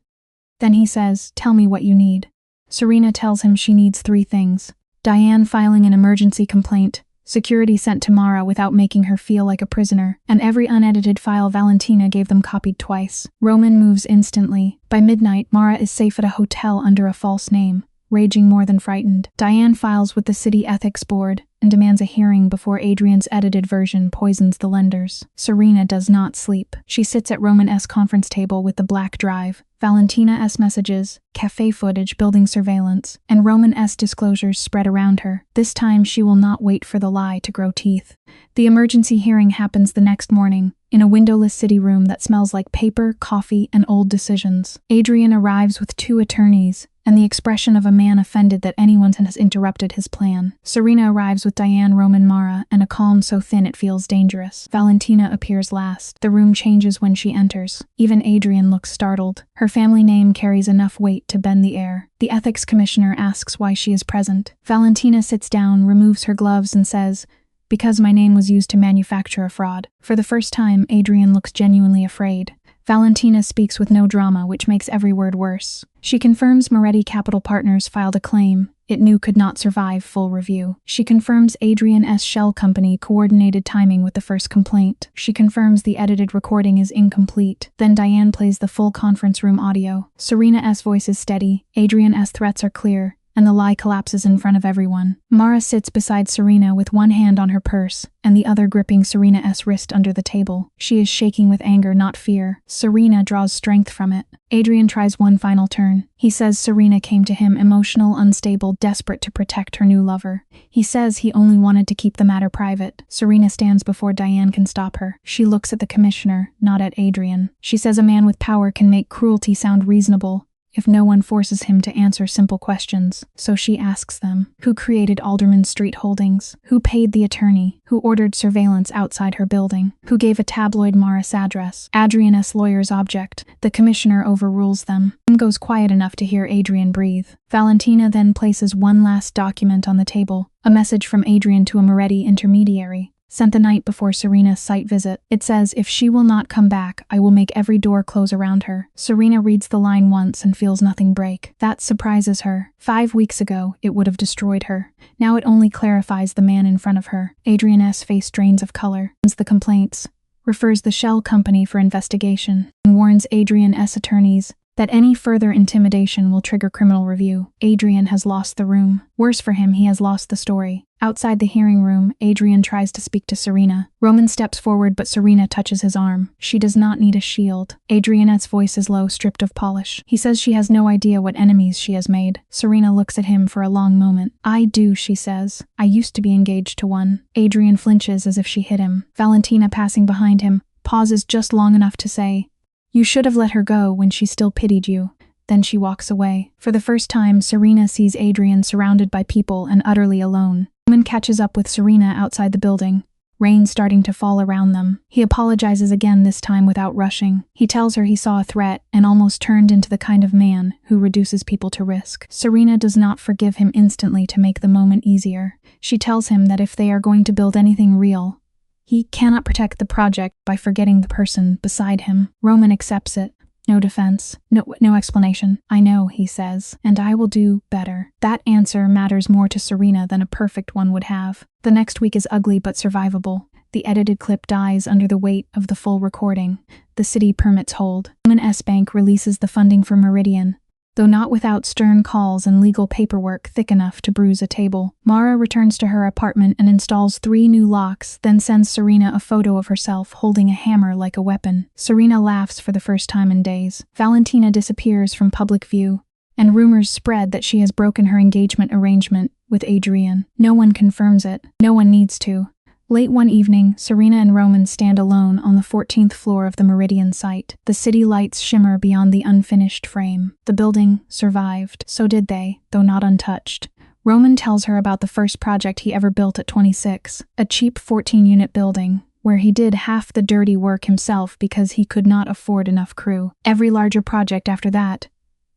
Then he says, "Tell me what you need." Serena tells him she needs 3 things: Diane filing an emergency complaint, security sent to Mara without making her feel like a prisoner, and every unedited file Valentina gave them copied twice. Roman moves instantly. By midnight, Mara is safe at a hotel under a false name, raging more than frightened. Diane files with the city ethics board and demands a hearing before Adrian's edited version poisons the lenders. Serena does not sleep. She sits at Roman's conference table with the black drive, Valentina's messages, cafe footage, building surveillance, and Roman's disclosures spread around her. This time she will not wait for the lie to grow teeth. The emergency hearing happens the next morning, in a windowless city room that smells like paper, coffee, and old decisions. Adrian arrives with 2 attorneys, and the expression of a man offended that anyone has interrupted his plan. Serena arrives with Diane, Roman, Mara, and a calm so thin it feels dangerous. Valentina appears last. The room changes when she enters. Even Adrian looks startled. Her family name carries enough weight to bend the air. The ethics commissioner asks why she is present. Valentina sits down, removes her gloves, and says, "Because my name was used to manufacture a fraud." For the first time, Adrian looks genuinely afraid. Valentina speaks with no drama, which makes every word worse. She confirms Moretti Capital Partners filed a claim it knew could not survive full review. She confirms Adrian's shell company coordinated timing with the first complaint. She confirms the edited recording is incomplete. Then Diane plays the full conference room audio. Serena's voice is steady, Adrian's threats are clear, and the lie collapses in front of everyone. Mara sits beside Serena with one hand on her purse and the other gripping Serena's wrist under the table. She is shaking with anger, not fear. Serena draws strength from it. Adrian tries one final turn. He says Serena came to him emotional, unstable, desperate to protect her new lover. He says he only wanted to keep the matter private. Serena stands before Diane can stop her. She looks at the commissioner, not at Adrian. She says a man with power can make cruelty sound reasonable if no one forces him to answer simple questions. So she asks them, who created Alderman Street Holdings? Who paid the attorney? Who ordered surveillance outside her building? Who gave a tabloid Mara's address? Adrian's lawyers object. The commissioner overrules them. Room goes quiet enough to hear Adrian breathe. Valentina then places one last document on the table, a message from Adrian to a Moretti intermediary, sent the night before Serena's site visit. It says, "If she will not come back, I will make every door close around her." Serena reads the line once and feels nothing break. That surprises her. 5 weeks ago, it would have destroyed her. Now it only clarifies the man in front of her. Adrian's face drains of color. The complaints, refers the shell company for investigation, and warns Adrian's attorneys that any further intimidation will trigger criminal review. Adrian has lost the room. Worse for him, he has lost the story. Outside the hearing room, Adrian tries to speak to Serena. Roman steps forward, but Serena touches his arm. She does not need a shield. Adrian's voice is low, stripped of polish. He says she has no idea what enemies she has made. Serena looks at him for a long moment. "I do," she says. "I used to be engaged to one." Adrian flinches as if she hit him. Valentina, passing behind him, pauses just long enough to say, "You should have let her go when she still pitied you." Then she walks away. For the first time, Serena sees Adrian surrounded by people and utterly alone. Roman catches up with Serena outside the building, rain starting to fall around them. He apologizes again, this time without rushing. He tells her he saw a threat and almost turned into the kind of man who reduces people to risk. Serena does not forgive him instantly to make the moment easier. She tells him that if they are going to build anything real, he cannot protect the project by forgetting the person beside him. Roman accepts it. No defense, no explanation. "I know," he says, "and I will do better." That answer matters more to Serena than a perfect one would have. The next week is ugly but survivable. The edited clip dies under the weight of the full recording. The city permits hold. Roman Bank releases the funding for Meridian, though not without stern calls and legal paperwork thick enough to bruise a table. Mara returns to her apartment and installs 3 new locks, then sends Serena a photo of herself holding a hammer like a weapon. Serena laughs for the first time in days. Valentina disappears from public view, and rumors spread that she has broken her engagement arrangement with Adrian. No one confirms it. No one needs to. Late one evening, Serena and Roman stand alone on the 14th floor of the Meridian site. The city lights shimmer beyond the unfinished frame. The building survived. So did they, though not untouched. Roman tells her about the first project he ever built at 26, a cheap 14-unit building, where he did half the dirty work himself because he could not afford enough crew. Every larger project after that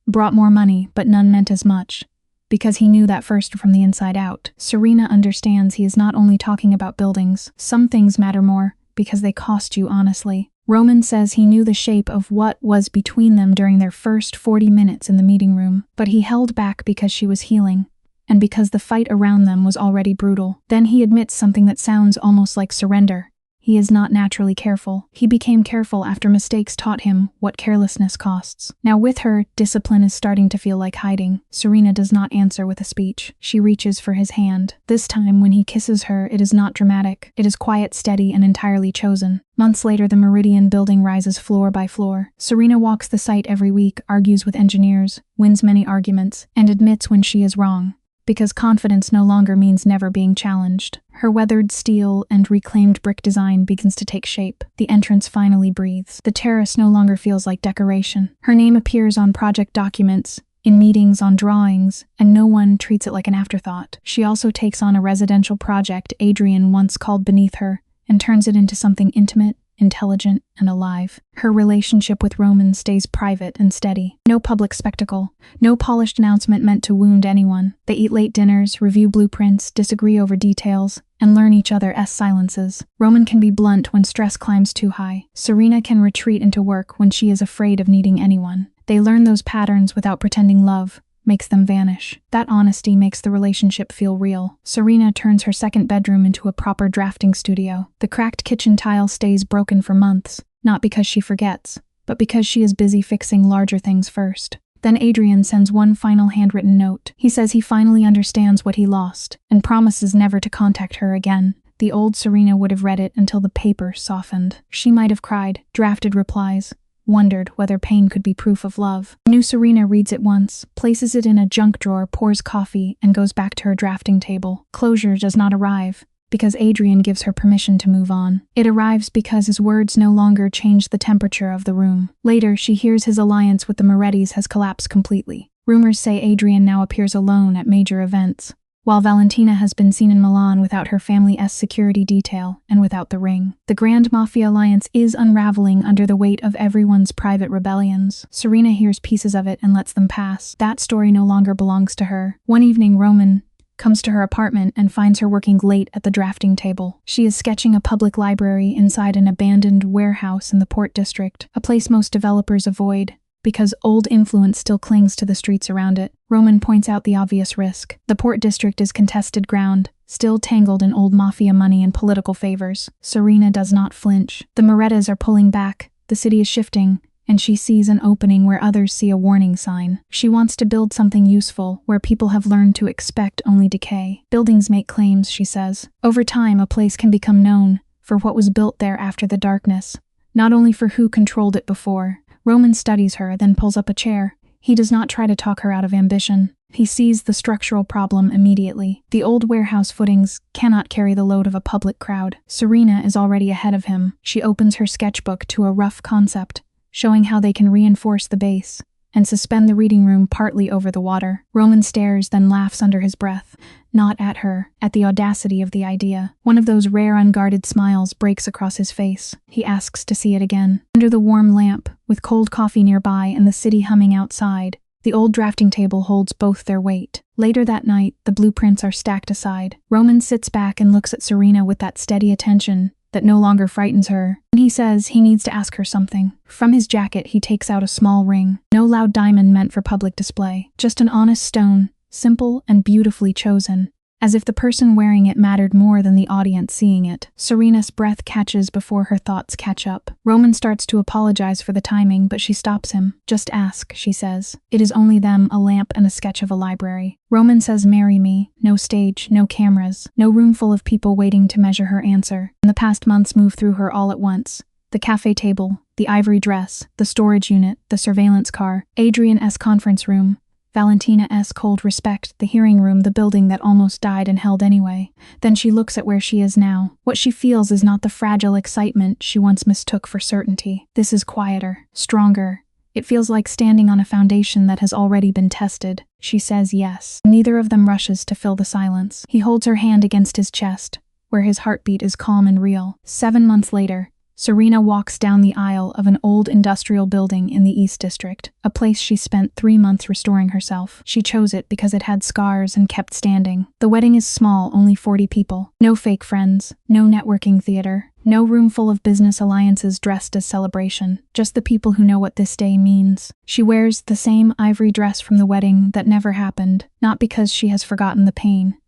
brought more money, but none meant as much, because he knew that first from the inside out. Serena understands he is not only talking about buildings. Some things matter more, because they cost you honestly. Roman says he knew the shape of what was between them during their first 40 minutes in the meeting room, but he held back because she was healing, and because the fight around them was already brutal. Then he admits something that sounds almost like surrender. He is not naturally careful. He became careful after mistakes taught him what carelessness costs. Now with her, discipline is starting to feel like hiding. Serena does not answer with a speech. She reaches for his hand. This time, when he kisses her, it is not dramatic. It is quiet, steady, and entirely chosen. Months later, the Meridian building rises floor by floor. Serena walks the site every week, argues with engineers, wins many arguments, and admits when she is wrong, because confidence no longer means never being challenged. Her weathered steel and reclaimed brick design begins to take shape. The entrance finally breathes. The terrace no longer feels like decoration. Her name appears on project documents, in meetings, on drawings, and no one treats it like an afterthought. She also takes on a residential project Adrian once called beneath her, and turns it into something intimate, intelligent, and alive. Her relationship with Roman stays private and steady. No public spectacle, no polished announcement meant to wound anyone. They eat late dinners, review blueprints, disagree over details, and learn each other's silences. Roman can be blunt when stress climbs too high. Serena can retreat into work when she is afraid of needing anyone. They learn those patterns without pretending love makes them vanish. That honesty makes the relationship feel real. Serena turns her second bedroom into a proper drafting studio. The cracked kitchen tile stays broken for months, not because she forgets, but because she is busy fixing larger things first. Then Adrian sends one final handwritten note. He says he finally understands what he lost, and promises never to contact her again. The old Serena would have read it until the paper softened. She might have cried, drafted replies, wondered whether pain could be proof of love. New Serena reads it once, places it in a junk drawer, pours coffee, and goes back to her drafting table. Closure does not arrive, because Adrian gives her permission to move on. It arrives because his words no longer change the temperature of the room. Later, she hears his alliance with the Morettis has collapsed completely. Rumors say Adrian now appears alone at major events, while Valentina has been seen in Milan without her family's security detail and without the ring. The Grand Mafia alliance is unraveling under the weight of everyone's private rebellions. Serena hears pieces of it and lets them pass. That story no longer belongs to her. One evening, Roman comes to her apartment and finds her working late at the drafting table. She is sketching a public library inside an abandoned warehouse in the Port District, a place most developers avoid, because old influence still clings to the streets around it. Roman points out the obvious risk. The Port District is contested ground, still tangled in old mafia money and political favors. Serena does not flinch. The Morettas are pulling back, the city is shifting, and she sees an opening where others see a warning sign. She wants to build something useful, where people have learned to expect only decay. Buildings make claims, she says. Over time, a place can become known for what was built there after the darkness, not only for who controlled it before. Roman studies her, then pulls up a chair. He does not try to talk her out of ambition. He sees the structural problem immediately. The old warehouse footings cannot carry the load of a public crowd. Serena is already ahead of him. She opens her sketchbook to a rough concept, showing how they can reinforce the base and suspend the reading room partly over the water. Roman stares, then laughs under his breath, not at her, at the audacity of the idea. One of those rare unguarded smiles breaks across his face. He asks to see it again. Under the warm lamp, with cold coffee nearby and the city humming outside, the old drafting table holds both their weight. Later that night, the blueprints are stacked aside. Roman sits back and looks at Serena with that steady attention that no longer frightens her. And he says he needs to ask her something. From his jacket, he takes out a small ring. No loud diamond meant for public display. Just an honest stone, simple and beautifully chosen, as if the person wearing it mattered more than the audience seeing it. Serena's breath catches before her thoughts catch up. Roman starts to apologize for the timing, but she stops him. Just ask, she says. It is only them, a lamp and a sketch of a library. Roman says, marry me. No stage, no cameras, no room full of people waiting to measure her answer. And the past months move through her all at once. The cafe table, the ivory dress, the storage unit, the surveillance car, Adrian's conference room, Valentina's cold respect, the hearing room, the building that almost died and held anyway. Then she looks at where she is now. What she feels is not the fragile excitement she once mistook for certainty. This is quieter, stronger. It feels like standing on a foundation that has already been tested. She says yes. Neither of them rushes to fill the silence. He holds her hand against his chest, where his heartbeat is calm and real. 7 months later, Serena walks down the aisle of an old industrial building in the East District, a place she spent 3 months restoring herself. She chose it because it had scars and kept standing. The wedding is small, only 40 people. No fake friends, no networking theater, no room full of business alliances dressed as celebration. Just the people who know what this day means. She wears the same ivory dress from the wedding that never happened, not because she has forgotten the pain,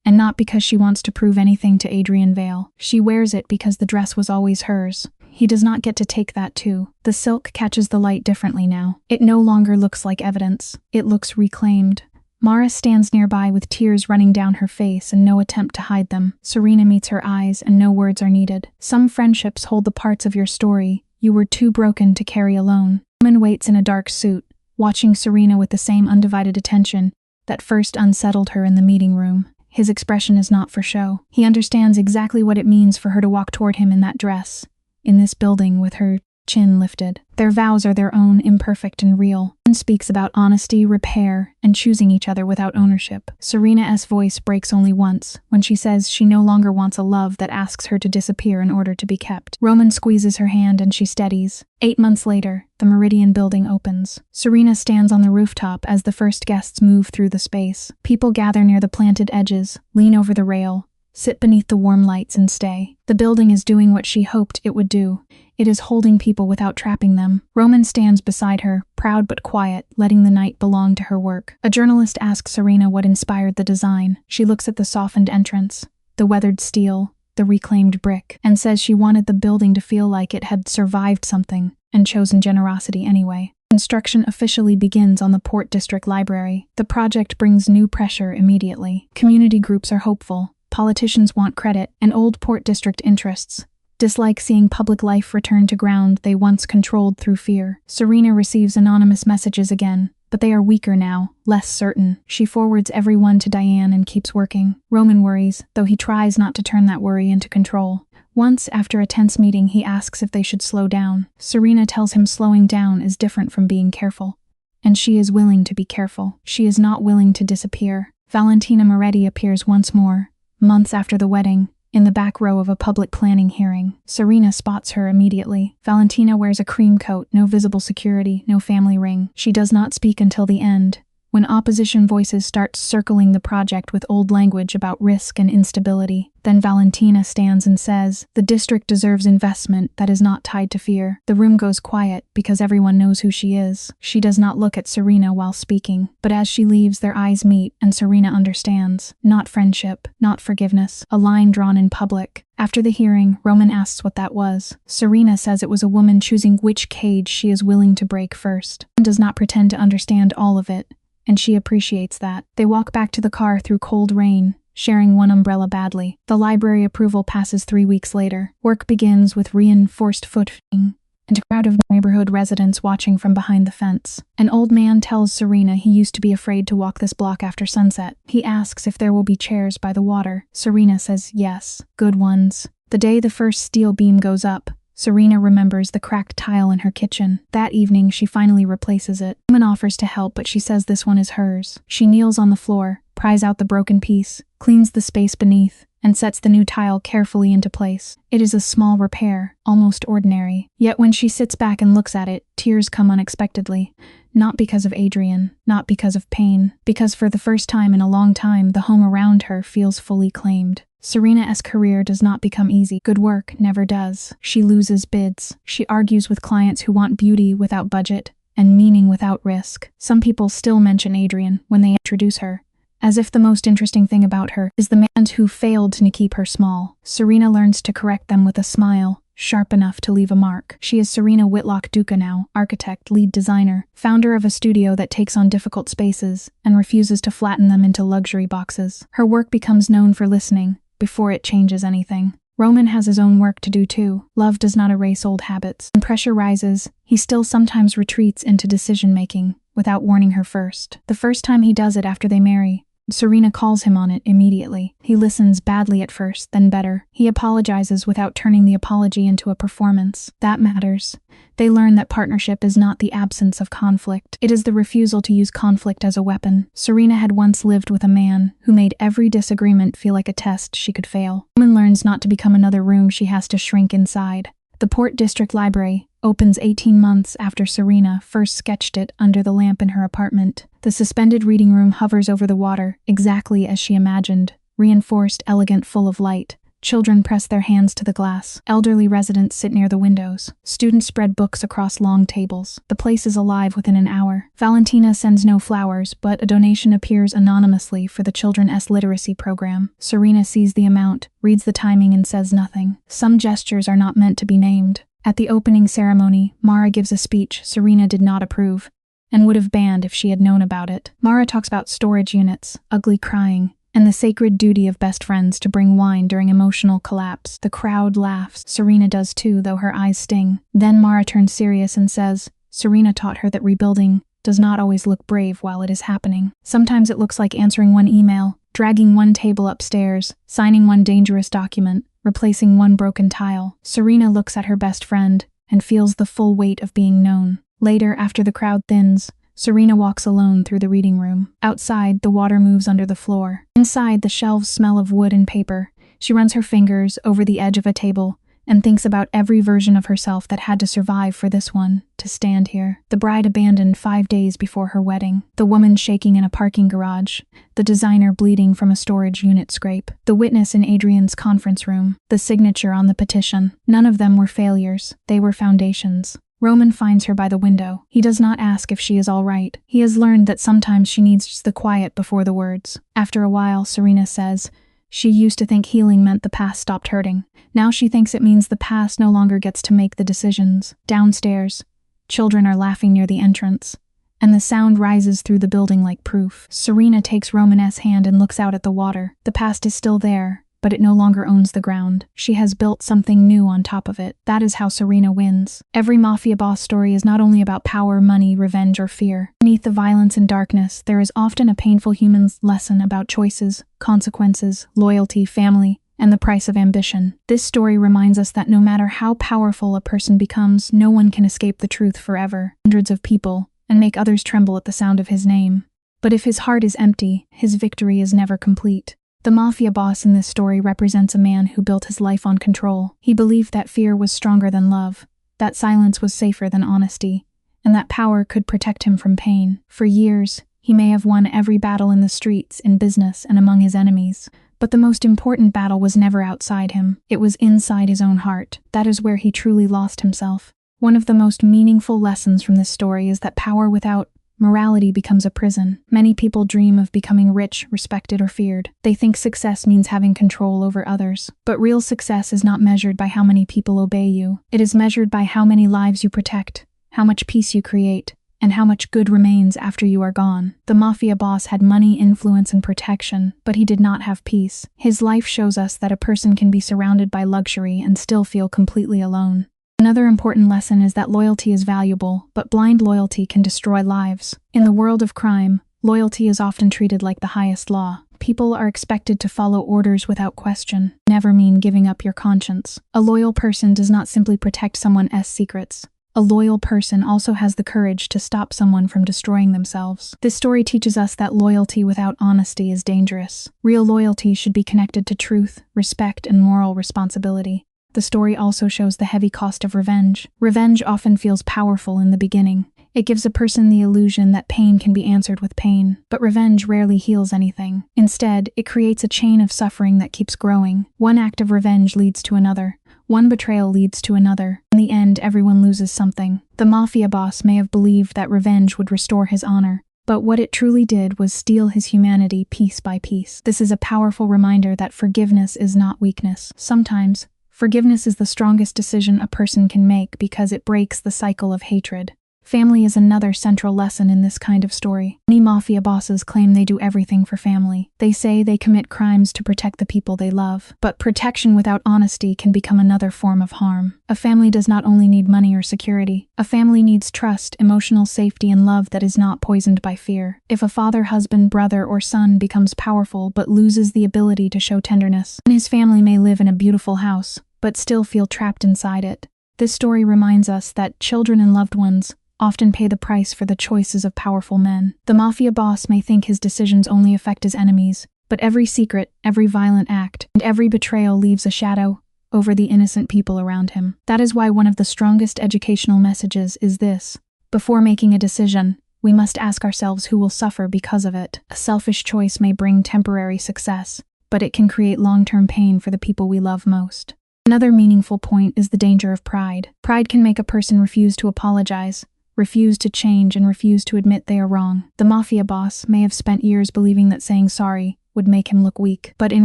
and not because she wants to prove anything to Adrian Vale. She wears it because the dress was always hers. He does not get to take that too. The silk catches the light differently now. It no longer looks like evidence. It looks reclaimed. Mara stands nearby with tears running down her face and no attempt to hide them. Serena meets her eyes and no words are needed. Some friendships hold the parts of your story you were too broken to carry alone. Roman waits in a dark suit, watching Serena with the same undivided attention that first unsettled her in the meeting room. His expression is not for show. He understands exactly what it means for her to walk toward him in that dress, in this building with her chin lifted. Their vows are their own, imperfect and real. One speaks about honesty, repair, and choosing each other without ownership. Serena's voice breaks only once, when she says she no longer wants a love that asks her to disappear in order to be kept. Roman squeezes her hand and she steadies. 8 months later, the Meridian building opens. Serena stands on the rooftop as the first guests move through the space. People gather near the planted edges, lean over the rail, sit beneath the warm lights and stay. The building is doing what she hoped it would do. It is holding people without trapping them. Roman stands beside her, proud but quiet, letting the night belong to her work. A journalist asks Serena what inspired the design. She looks at the softened entrance, the weathered steel, the reclaimed brick, and says she wanted the building to feel like it had survived something and chosen generosity anyway. Construction officially begins on the Port District Library. The project brings new pressure immediately. Community groups are hopeful. Politicians want credit, and old Port District interests dislike seeing public life return to ground they once controlled through fear. Serena receives anonymous messages again, but they are weaker now, less certain. She forwards everyone to Diane and keeps working. Roman worries, though he tries not to turn that worry into control. Once, after a tense meeting, he asks if they should slow down. Serena tells him slowing down is different from being careful, and she is willing to be careful. She is not willing to disappear. Valentina Moretti appears once more, months after the wedding, in the back row of a public planning hearing. Serena spots her immediately. Valentina wears a cream coat, no visible security, no family ring. She does not speak until the end, when opposition voices start circling the project with old language about risk and instability. Then Valentina stands and says, "The district deserves investment that is not tied to fear." The room goes quiet because everyone knows who she is. She does not look at Serena while speaking, but as she leaves, their eyes meet and Serena understands. Not friendship, not forgiveness, a line drawn in public. After the hearing, Roman asks what that was. Serena says it was a woman choosing which cage she is willing to break first. Roman does not pretend to understand all of it, and she appreciates that. They walk back to the car through cold rain, sharing one umbrella badly. The library approval passes 3 weeks later. Work begins with reinforced footing and a crowd of neighborhood residents watching from behind the fence. An old man tells Serena he used to be afraid to walk this block after sunset. He asks if there will be chairs by the water. Serena says yes, good ones. The day the first steel beam goes up, Serena remembers the cracked tile in her kitchen. That evening, she finally replaces it. Roman offers to help, but she says this one is hers. She kneels on the floor, pries out the broken piece, cleans the space beneath, and sets the new tile carefully into place. It is a small repair, almost ordinary. Yet when she sits back and looks at it, tears come unexpectedly. Not because of Adrian, not because of pain, because for the first time in a long time, the home around her feels fully claimed. Serena's career does not become easy. Good work never does. She loses bids. She argues with clients who want beauty without budget and meaning without risk. Some people still mention Adrian when they introduce her, as if the most interesting thing about her is the man who failed to keep her small. Serena learns to correct them with a smile, sharp enough to leave a mark. She is Serena Whitlock Duca now, architect, lead designer, founder of a studio that takes on difficult spaces and refuses to flatten them into luxury boxes. Her work becomes known for listening before it changes anything. Roman has his own work to do too. Love does not erase old habits. When pressure rises, he still sometimes retreats into decision-making, without warning her first. The first time he does it after they marry, Serena calls him on it immediately. He listens badly at first, then better. He apologizes without turning the apology into a performance. That matters. They learn that partnership is not the absence of conflict. It is the refusal to use conflict as a weapon. Serena had once lived with a man who made every disagreement feel like a test she could fail. The woman learns not to become another room she has to shrink inside. The Port District Library opens 18 months after Serena first sketched it under the lamp in her apartment. The suspended reading room hovers over the water, exactly as she imagined. Reinforced, elegant, full of light. Children press their hands to the glass. Elderly residents sit near the windows. Students spread books across long tables. The place is alive within an hour. Valentina sends no flowers, but a donation appears anonymously for the Children's Literacy Program. Serena sees the amount, reads the timing, and says nothing. Some gestures are not meant to be named. At the opening ceremony, Mara gives a speech Serena did not approve, and would have banned if she had known about it. Mara talks about storage units, ugly crying, and the sacred duty of best friends to bring wine during emotional collapse. The crowd laughs. Serena does too, though her eyes sting. Then Mara turns serious and says, Serena taught her that rebuilding does not always look brave while it is happening. Sometimes it looks like answering one email, dragging one table upstairs, signing one dangerous document, replacing one broken tile. Serena looks at her best friend and feels the full weight of being known. Later, after the crowd thins, Serena walks alone through the reading room. Outside, the water moves under the floor. Inside, the shelves smell of wood and paper. She runs her fingers over the edge of a table and thinks about every version of herself that had to survive for this one to stand here. The bride abandoned 5 days before her wedding. The woman shaking in a parking garage. The designer bleeding from a storage unit scrape. The witness in Adrian's conference room. The signature on the petition. None of them were failures. They were foundations. Roman finds her by the window. He does not ask if she is all right. He has learned that sometimes she needs just the quiet before the words. After a while, Serena says, she used to think healing meant the past stopped hurting. Now she thinks it means the past no longer gets to make the decisions. Downstairs, children are laughing near the entrance, and the sound rises through the building like proof. Serena takes Roman's hand and looks out at the water. The past is still there, but it no longer owns the ground. She has built something new on top of it. That is how Serena wins. Every mafia boss story is not only about power, money, revenge, or fear. Beneath the violence and darkness, there is often a painful human lesson about choices, consequences, loyalty, family, and the price of ambition. This story reminds us that no matter how powerful a person becomes, no one can escape the truth forever. Hundreds of people, and make others tremble at the sound of his name. But if his heart is empty, his victory is never complete. The mafia boss in this story represents a man who built his life on control. He believed that fear was stronger than love, that silence was safer than honesty, and that power could protect him from pain. For years, he may have won every battle in the streets, in business, and among his enemies. But the most important battle was never outside him. It was inside his own heart. That is where he truly lost himself. One of the most meaningful lessons from this story is that power without morality becomes a prison. Many people dream of becoming rich, respected, or feared. They think success means having control over others. But real success is not measured by how many people obey you. It is measured by how many lives you protect, how much peace you create, and how much good remains after you are gone. The mafia boss had money, influence, and protection, but he did not have peace. His life shows us that a person can be surrounded by luxury and still feel completely alone. Another important lesson is that loyalty is valuable, but blind loyalty can destroy lives. In the world of crime, loyalty is often treated like the highest law. People are expected to follow orders without question. Never mean giving up your conscience. A loyal person does not simply protect someone's secrets. A loyal person also has the courage to stop someone from destroying themselves. This story teaches us that loyalty without honesty is dangerous. Real loyalty should be connected to truth, respect, and moral responsibility. The story also shows the heavy cost of revenge. Revenge often feels powerful in the beginning. It gives a person the illusion that pain can be answered with pain, but revenge rarely heals anything. Instead, it creates a chain of suffering that keeps growing. One act of revenge leads to another. One betrayal leads to another. In the end, everyone loses something. The mafia boss may have believed that revenge would restore his honor, but what it truly did was steal his humanity piece by piece. This is a powerful reminder that forgiveness is not weakness. Sometimes, forgiveness is the strongest decision a person can make because it breaks the cycle of hatred. Family is another central lesson in this kind of story. Many mafia bosses claim they do everything for family. They say they commit crimes to protect the people they love. But protection without honesty can become another form of harm. A family does not only need money or security. A family needs trust, emotional safety, and love that is not poisoned by fear. If a father, husband, brother, or son becomes powerful but loses the ability to show tenderness, then his family may live in a beautiful house, but still feel trapped inside it. This story reminds us that children and loved ones often pay the price for the choices of powerful men. The mafia boss may think his decisions only affect his enemies, but every secret, every violent act, and every betrayal leaves a shadow over the innocent people around him. That is why one of the strongest educational messages is this: before making a decision, we must ask ourselves who will suffer because of it. A selfish choice may bring temporary success, but it can create long-term pain for the people we love most. Another meaningful point is the danger of pride. Pride can make a person refuse to apologize, refuse to change, and refuse to admit they are wrong. The mafia boss may have spent years believing that saying sorry would make him look weak, but in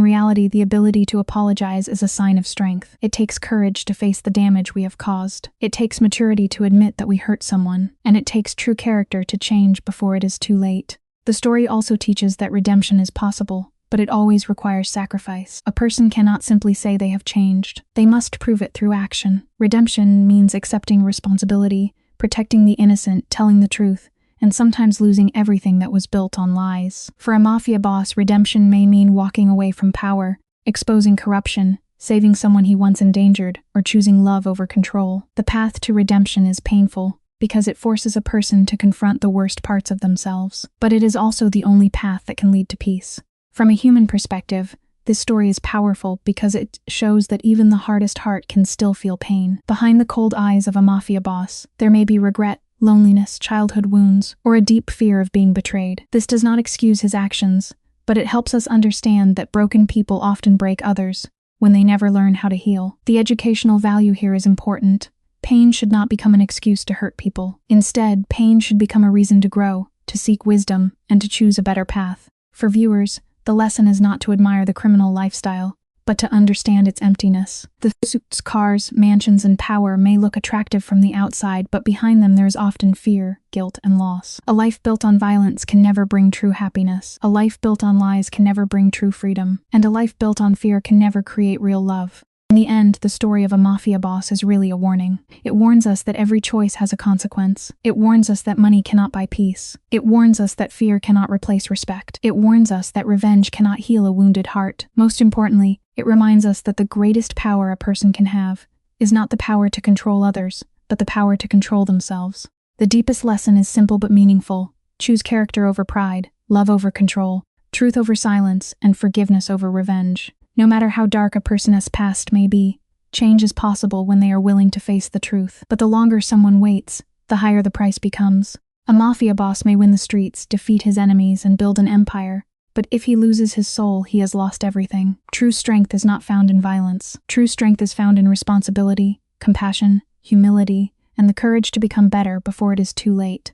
reality, the ability to apologize is a sign of strength. It takes courage to face the damage we have caused. It takes maturity to admit that we hurt someone, and it takes true character to change before it is too late. The story also teaches that redemption is possible, but it always requires sacrifice. A person cannot simply say they have changed. They must prove it through action. Redemption means accepting responsibility, protecting the innocent, telling the truth, and sometimes losing everything that was built on lies. For a mafia boss, redemption may mean walking away from power, exposing corruption, saving someone he once endangered, or choosing love over control. The path to redemption is painful because it forces a person to confront the worst parts of themselves, but it is also the only path that can lead to peace. From a human perspective, this story is powerful because it shows that even the hardest heart can still feel pain. Behind the cold eyes of a mafia boss, there may be regret, loneliness, childhood wounds, or a deep fear of being betrayed. This does not excuse his actions, but it helps us understand that broken people often break others when they never learn how to heal. The educational value here is important. Pain should not become an excuse to hurt people. Instead, pain should become a reason to grow, to seek wisdom, and to choose a better path. For viewers, the lesson is not to admire the criminal lifestyle, but to understand its emptiness. The suits, cars, mansions, and power may look attractive from the outside, but behind them there is often fear, guilt, and loss. A life built on violence can never bring true happiness. A life built on lies can never bring true freedom. And a life built on fear can never create real love. In the end, the story of a mafia boss is really a warning. It warns us that every choice has a consequence. It warns us that money cannot buy peace. It warns us that fear cannot replace respect. It warns us that revenge cannot heal a wounded heart. Most importantly, it reminds us that the greatest power a person can have is not the power to control others, but the power to control themselves. The deepest lesson is simple but meaningful. Choose character over pride, love over control, truth over silence, and forgiveness over revenge. No matter how dark a person's past may be, change is possible when they are willing to face the truth. But the longer someone waits, the higher the price becomes. A mafia boss may win the streets, defeat his enemies, and build an empire, but if he loses his soul, he has lost everything. True strength is not found in violence. True strength is found in responsibility, compassion, humility, and the courage to become better before it is too late.